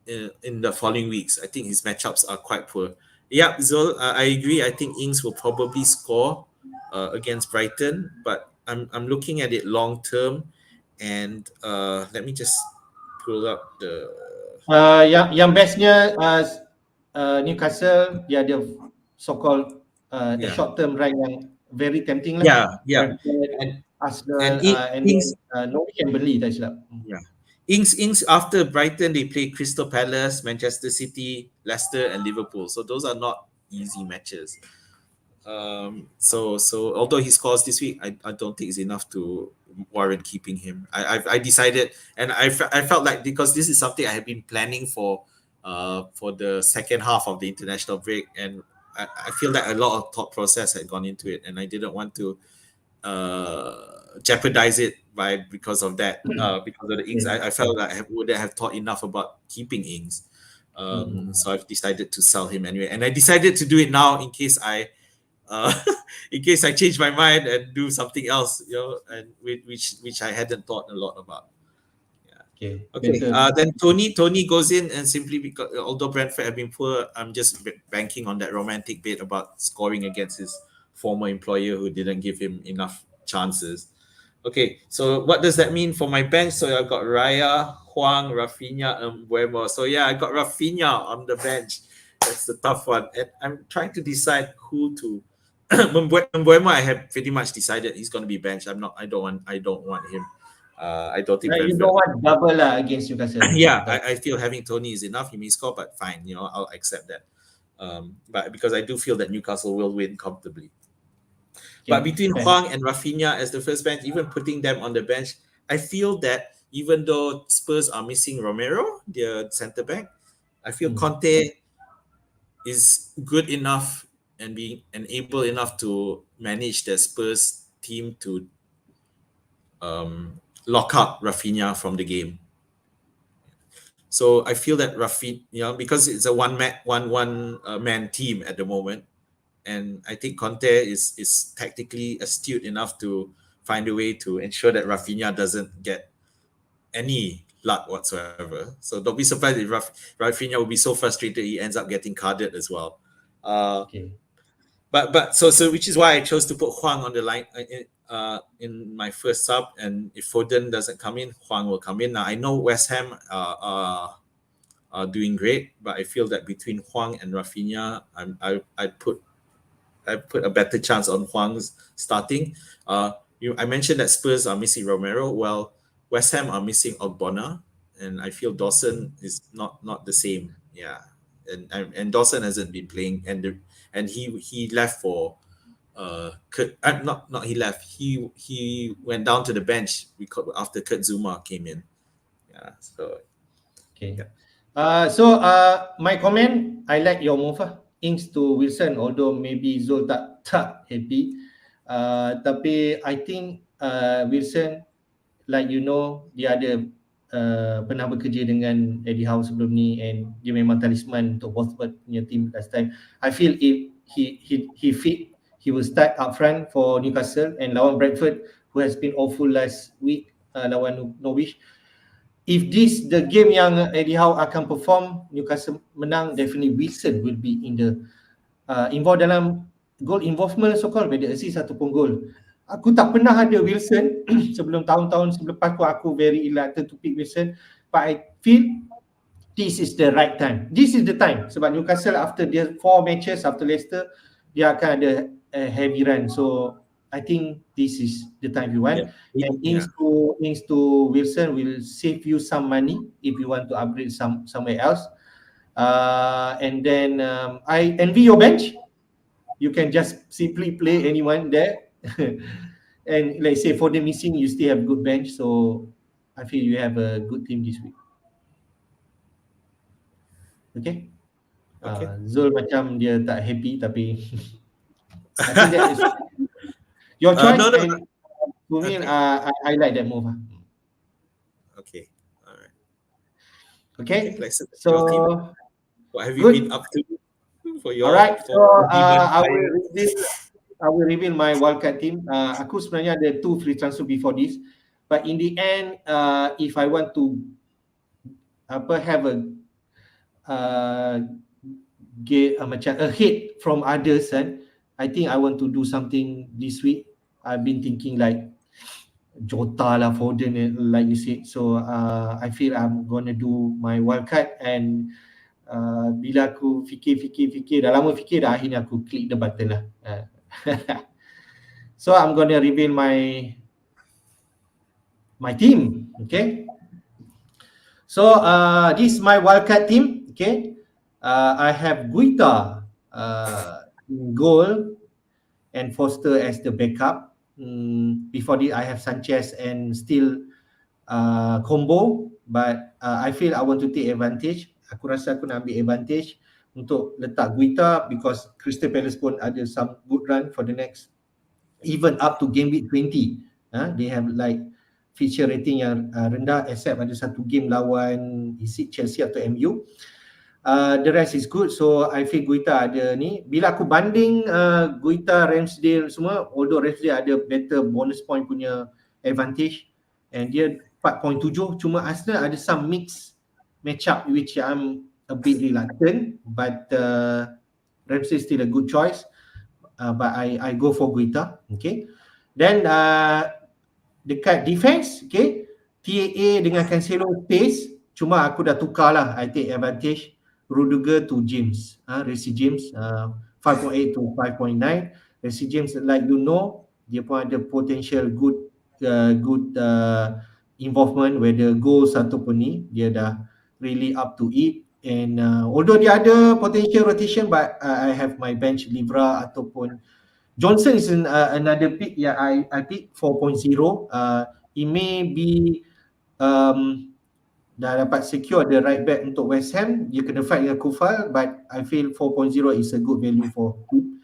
Speaker 2: In the following weeks, I think his matchups are quite poor. Yeah, Zul, I agree. I think Ings will probably score against Brighton, but I'm looking at it long term, and let me just pull up the.
Speaker 1: Yang bestnya Newcastle, dia ada so-called the short term run yang very tempting lah.
Speaker 2: Yeah.
Speaker 1: And Arsenal
Speaker 2: and
Speaker 1: Ings, Norwich and Burnley tak silap.
Speaker 2: Yeah. Ings after Brighton, they play Crystal Palace, Manchester City, Leicester, and Liverpool. So those are not easy matches. So although he scores this week, I don't think it's enough to warrant keeping him. I decided, and I felt like because this is something I have been planning for the second half of the international break, and I feel that a lot of thought process had gone into it, and I didn't want to jeopardize it because of that, because of the Ings. I felt like I wouldn't have thought enough about keeping Ings. So I've decided to sell him anyway, and I decided to do it now in case I change my mind and do something else, and which I hadn't thought a lot about. Okay. Then Tony goes in, and simply because although Brentford have been poor, I'm just banking on that romantic bit about scoring against his former employer who didn't give him enough chances. Okay, so what does that mean for my bench? So I've got Raya, Huang, Rafinha, and Mbeumo. So yeah, I got Rafinha on the bench. That's the tough one, and I'm trying to decide who to. Mbeumo, I have pretty much decided he's going to be benched. I don't want him. I don't think.
Speaker 1: You don't want double lah against Newcastle.
Speaker 2: Yeah, I feel having Tony is enough. He may score, but fine, I'll accept that. But because I do feel that Newcastle will win comfortably. But between Huang and Rafinha as the first bench, even putting them on the bench, I feel that even though Spurs are missing Romero, their centre back, I feel Conte is good enough and able enough to manage the Spurs team to lock up Rafinha from the game. So I feel that Rafinha, because it's a one man team at the moment, and I think Conte is tactically astute enough to find a way to ensure that Rafinha doesn't get any luck whatsoever. So don't be surprised if Rafinha will be so frustrated he ends up getting carded as well. But so which is why I chose to put Huang on the line in my first sub, and if Foden doesn't come in, Huang will come in. Now I know West Ham are doing great, but I feel that between Huang and Rafinha, I put a better chance on Huang's starting. I mentioned that Spurs are missing Romero. Well, West Ham are missing Ogbonna, and I feel Dawson is not the same. Yeah, and Dawson hasn't been playing, and he left for Kurt. Not he left. He went down to the bench after Kurt Zuma came in. Yeah. So.
Speaker 1: Okay. My comment, I like your move. Ings to Wilson, although maybe Zul tak happy. Tapi I think Wilson, like dia ada pernah bekerja dengan Eddie Howe sebelum ni, and dia memang talisman untuk Watford punya team last time. I feel if he fit, he will start up front for Newcastle and lawan Brentford, who has been awful last week, lawan Norwich. If this the game yang Eddie Howe akan perform, Newcastle menang, definitely Wilson will be in the involved dalam goal involvement, so-called, whether assist ataupun goal. Aku tak pernah ada Wilson sebelum tahun-tahun selepas aku very reluctant to pick Wilson, but I feel this is the right time. This is the time sebab Newcastle after their 4 matches after Leicester, dia akan ada heavy run. So I think this is the time you want.
Speaker 2: Yeah.
Speaker 1: And thanks to Wilson will save you some money if you want to upgrade somewhere else. And then I envy your bench. You can just simply play anyone there. And let's say for the missing, you still have good bench. So I feel you have a good team this week. Okay. Zul macam dia tak happy, tapi I think that is your choice.
Speaker 2: No.
Speaker 1: And to me, I like that move.
Speaker 2: Okay. All right.
Speaker 1: Okay.
Speaker 2: So what have you been up to for your?
Speaker 1: Alright. So I will reveal my wildcard team. Aku sebenarnya ada 2 free transfer before this, but in the end, if I want to have a get macam ahead from others, I think I want to do something this week. I've been thinking like Jota lah, Foden, like you said. So I feel I'm gonna do my wildcard, and bila aku fikir dah lama fikir dah, akhirnya aku click the button lah. So I'm gonna reveal my team. Okay. So this is my wildcard team. Okay. I have Guita in goal and Foster as the backup. Before this, I have Sanchez and still combo, but I feel I want to take advantage. Aku rasa aku nak ambil advantage untuk letak Guita, because Crystal Palace pun ada some good run for the next, even up to game week 20. They have like feature rating yang rendah, except ada satu game lawan Chelsea atau MU. The rest is good. So I feel Guita ada ni. Bila aku banding Guita, Ramsdale semua, although Ramsdale ada better bonus point punya advantage, and dia 4.7, cuma Arsenal ada some mix match up which I'm a bit reluctant, but Ramsdale still a good choice, but I go for Guita. Okay. Then dekat defense, okay, TAA dengan Cancelo pace, cuma aku dah tukar lah. I take advantage Rudiger to James, Reece James, 5.8 to 5.9. Reece James, like you know, dia pun ada potential good involvement, whether goals ataupun ni, dia dah really up to it. And although dia ada potential rotation, but I have my bench Livra ataupun Johnson is another pick yang I pick 4.0. It may be dah dapat secure the right back untuk West Ham. Dia kena fight dengan Kufal, but I feel 4.0 is a good value for him.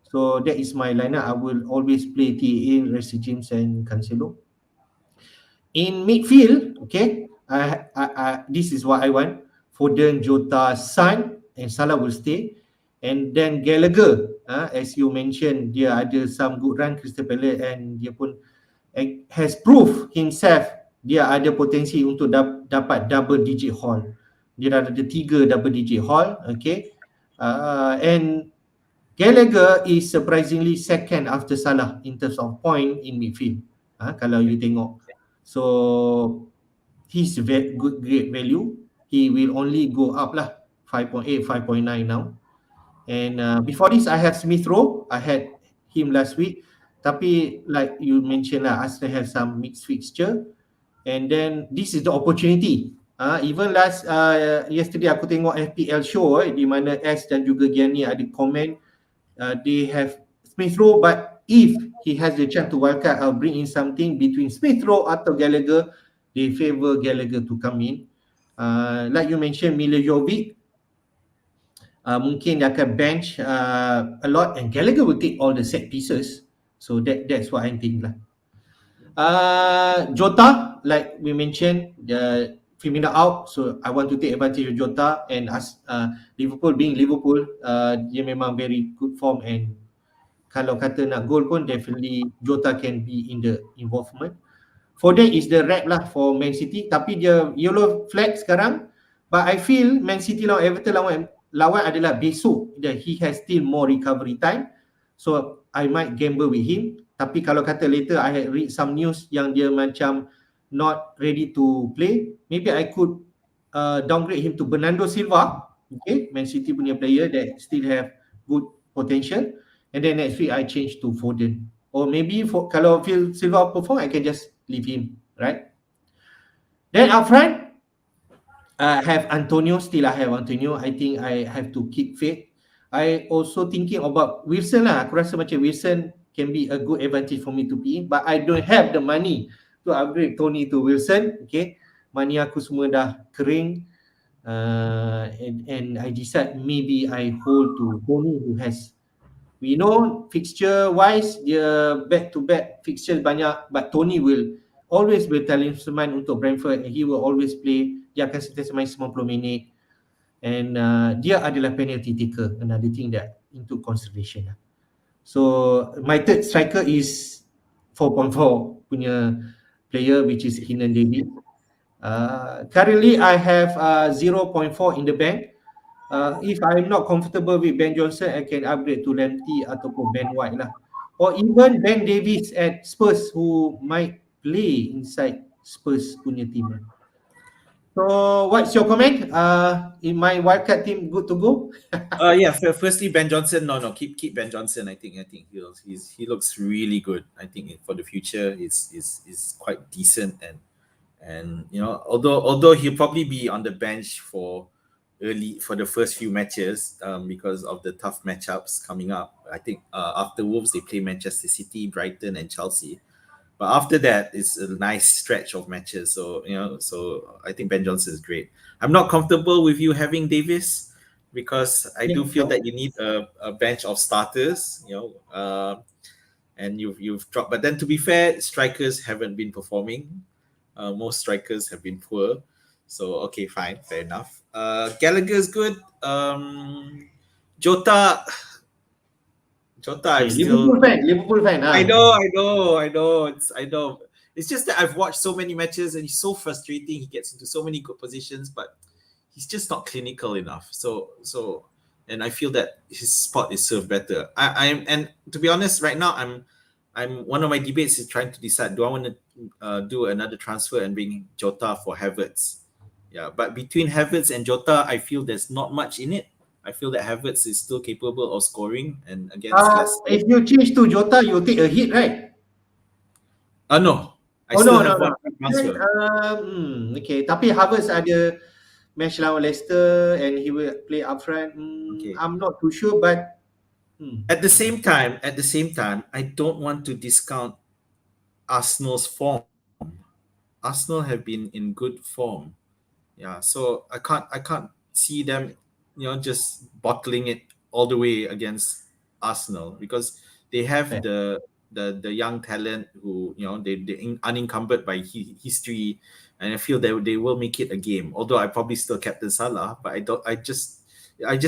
Speaker 1: So that is my lineup. I will always play TAA, Reece James and Cancelo. In midfield, okay, this is what I want. Foden, Jota, Son and Salah will stay. And then Gallagher, as you mentioned, dia ada some good run Crystal Palace, and dia pun has proved himself dia ada potensi untuk dapat double digit haul. Dia dah ada 3 double digit haul. Okay. And Gallagher is surprisingly second after Salah in terms of point in midfield, kalau you tengok. So he's very good, great value. He will only go up lah, 5.8, 5.9 now. And before this, I have Smith Rowe. I had him last week. Tapi like you mentioned lah, Arsenal have some mixed fixture. And then this is the opportunity. Even yesterday aku tengok FPL show di mana S dan juga Gianni ada komen. They have Smith Rowe, but if he has the chance to wildcard, I'll bring in something between Smith Rowe atau Gallagher. They favor Gallagher to come in. Like you mentioned, Milivojevic, mungkin dia akan bench a lot, and Gallagher will take all the set pieces. So that's what I think lah. Jota, like we mentioned, the Firmino out, so I want to take advantage of Jota, and as Liverpool being Liverpool, dia memang very good form, and kalau kata nak goal pun definitely Jota can be in the involvement. Foden is the rep lah for Man City, tapi dia yellow flag sekarang, but I feel Man City lawan Everton lawan adalah besok, that he has still more recovery time, so I might gamble with him. Tapi kalau kata later I had read some news yang dia macam not ready to play, maybe I could downgrade him to Bernardo Silva, okay, Man City punya player that still have good potential, and then next week I change to Foden, or maybe kalau feel Silva perform, I can just leave him, right? Then up front, I have Antonio. Still I have Antonio. I think I have to keep faith. I also thinking about Wilson lah. Aku rasa macam Wilson can be a good advantage for me to be, but I don't have the money to upgrade Tony to Wilson. Okay, money aku semua dah kering, and I decide maybe I hold to Tony, who has, we know fixture wise dia back to back fixtures banyak, but Tony will always be talisman untuk Brentford, and he will always play. Dia akan sentiasa main 90 minit, and dia adalah penalty taker, another thing that into consideration. So my third striker is 4.4 punya player, which is Keenan David. Currently I have 0.4 in the bank. If I'm not comfortable with Ben Johnson, I can upgrade to Lamptey ataupun Ben White lah, or even Ben Davies at Spurs, who might play inside Spurs punya team. So what's your comment? In my wildcard team, good to go?
Speaker 2: Yeah. Firstly, Ben Johnson. No. Keep Ben Johnson. I think he looks really good. I think for the future, is quite decent, and you know, although he'll probably be on the bench for the first few matches, because of the tough matchups coming up. I think after Wolves they play Manchester City, Brighton, and Chelsea. But after that, it's a nice stretch of matches. So so I think Ben Johnson is great. I'm not comfortable with you having Davis, because I do feel that you need a bench of starters. And you've dropped. But then, to be fair, strikers haven't been performing. Most strikers have been poor. So okay, fine, fair enough. Gallagher's good. Jota, I'm still
Speaker 1: Liverpool fan.
Speaker 2: I know. It's just that I've watched so many matches and he's so frustrating. He gets into so many good positions, but he's just not clinical enough. So and I feel that his spot is served better. And to be honest, right now I'm one of my debates is trying to decide, do I want to do another transfer and bring Jota for Havertz? Yeah, but between Havertz and Jota, I feel there's not much in it. I feel that Havertz is still capable of scoring, and against Leicester.
Speaker 1: If you change to Jota, you'll take a hit, right?
Speaker 2: No. I still have one transfer.
Speaker 1: Okay, tapi Havertz ada match lawan Leicester and he will play up front.
Speaker 2: Okay.
Speaker 1: I'm not too sure, but
Speaker 2: at the same time, I don't want to discount Arsenal's form. Arsenal have been in good form. Yeah, so I can't see them, just bottling it all the way against Arsenal, because they have the young talent who, they unencumbered by history, and I feel that they will make it a game. Although I probably still captain Salah, but I just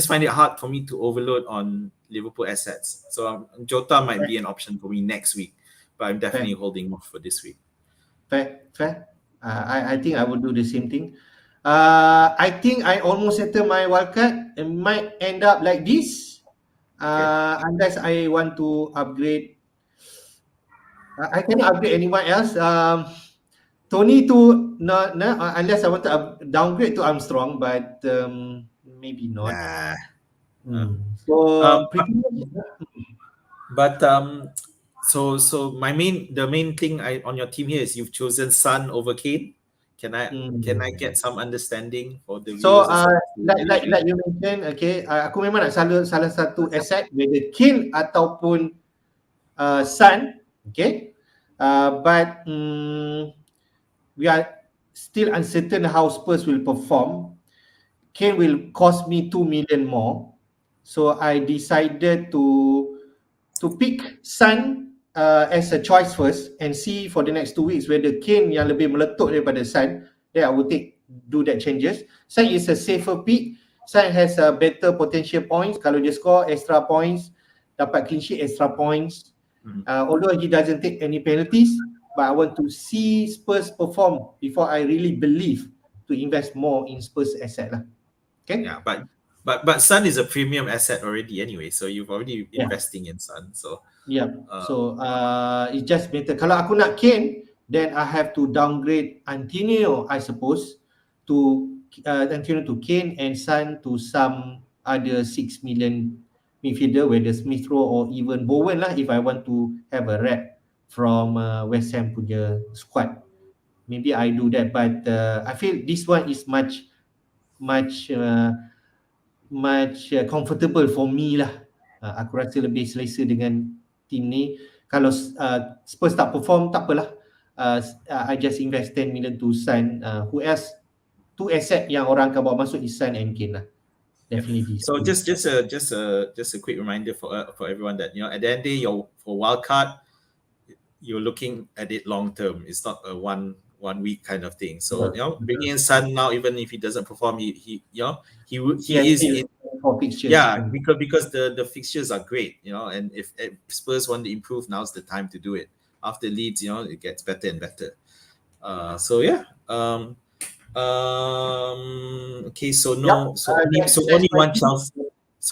Speaker 2: find it hard for me to overload on Liverpool assets. So Jota might be an option for me next week, but I'm definitely holding off for this week.
Speaker 1: Fair. I think I will do the same thing. I think I almost settle my wildcard. It might end up like this, unless I want to upgrade. I cannot upgrade anyone else. Tony to unless I want to downgrade to Armstrong, but maybe not. Pretty much.
Speaker 2: But so the main thing on your team here is you've chosen Son over Kane. Can I get some understanding for the viewers?
Speaker 1: So like you mentioned, okay, aku memang nak salah satu asset, whether Kane ataupun Son, okay, but we are still uncertain how Spurs will perform. Kane will cost me 2 million more, so I decided to pick Son as a choice first and see for the next 2 weeks whether Kane yang lebih meletup daripada Son, then I will do that changes. Son is a safer pick. Son has a better potential points. Kalau dia score extra points, dapat clean sheet, extra points. Although he doesn't take any penalties, but I want to see Spurs perform before I really believe to invest more in Spurs asset lah. Okay?
Speaker 2: Yeah, but Son is a premium asset already anyway, so you've already investing in Son. So
Speaker 1: it's just better. Kalau aku nak Kane, then I have to downgrade Antonio, I suppose, to Kane and Son to some other 6 million midfielder, whether Smith Rowe or even Bowen lah, if I want to have a rep from West Ham punya squad. Maybe I do that, but I feel this one is much comfortable for me lah. Aku rasa lebih selesa dengan team ni. Kalau Spurs tak perform, tak apalah. I just invest 10 million to Son. Who else? 2 asset yang orang akan bawa masuk is Son and Kane lah. Definitely.
Speaker 2: So just a quick reminder for everyone that, you know, at the end of the day, for wildcard, you're looking at it long term. It's not a one week kind of thing. So you know, bringing in Son now, even if he doesn't perform, he is in
Speaker 1: for fixtures.
Speaker 2: Yeah, because the fixtures are great, you know, and if Spurs want to improve, now's the time to do it. After Leeds, you know, it gets better and better. So yeah. Okay, so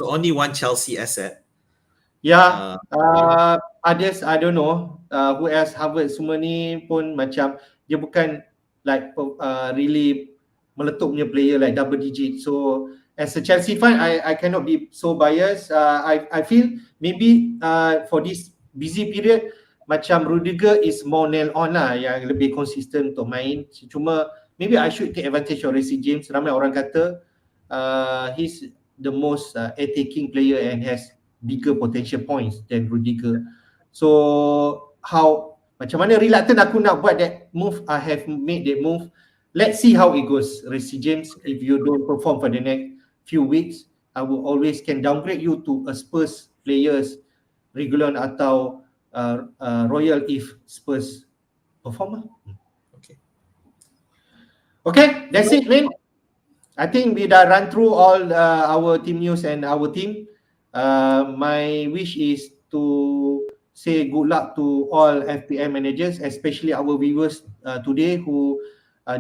Speaker 2: only one Chelsea asset.
Speaker 1: Yeah, others I don't know. Who else? Harvard semua ni pun macam dia bukan like really meletup punya player like double digit. So as a Chelsea fan, I cannot be so biased. I feel maybe for this busy period, macam Rudiger is more nail on lah, yang lebih konsisten untuk main. Cuma maybe I should take advantage of Reece James. Ramai orang kata he's the most attacking player and has bigger potential points than Rudiger. So macam mana reluctant aku nak buat that move? I have made that move. Let's see how it goes, Reece James. If you don't perform for the next few weeks, I will always can downgrade you to a Spurs players, Regulon atau Royal if Spurs perform. Okay, that's it, man. I think we dah run through all our team news and our team. My wish is to say good luck to all FPL managers, especially our viewers today who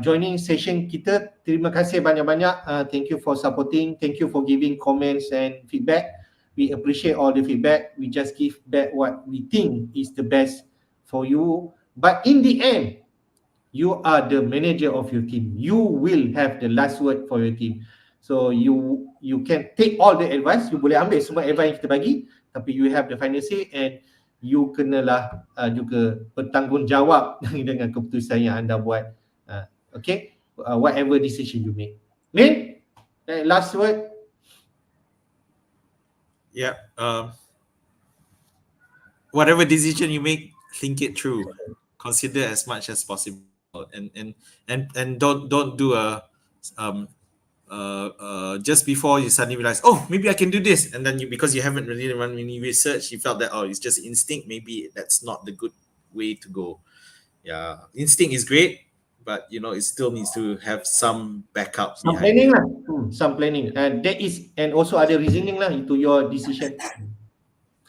Speaker 1: joining session kita. Terima kasih banyak-banyak. Thank you for supporting. Thank you for giving comments and feedback. We appreciate all the feedback. We just give back what we think is the best for you. But in the end, you are the manager of your team. You will have the last word for your team. So you can take all the advice. You boleh ambil semua advice yang kita bagi, tapi you have the final say and you kenalah juga bertanggungjawab dengan keputusan yang anda buat. Okay, whatever decision you make. Min, last word.
Speaker 2: Yeah. Whatever decision you make, think it through. Consider as much as possible, and don't do a just before you suddenly realize, oh, maybe I can do this, and then because you haven't really run any research, you felt that, oh, it's just instinct. Maybe that's not the good way to go. Yeah, instinct is great, but you know, it still needs to have some backup.
Speaker 1: Some planning lah. Some planning, and that is, and also other reasoning lah into your decision.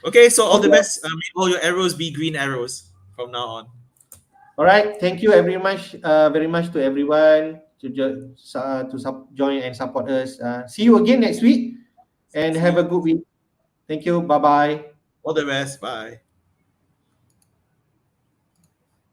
Speaker 2: Okay, so all the best. May all your arrows be green arrows from now on.
Speaker 1: All right, thank you very much to everyone to join and support us. See you again next week, and have a good week. Thank you. Bye bye.
Speaker 2: All the best. Bye.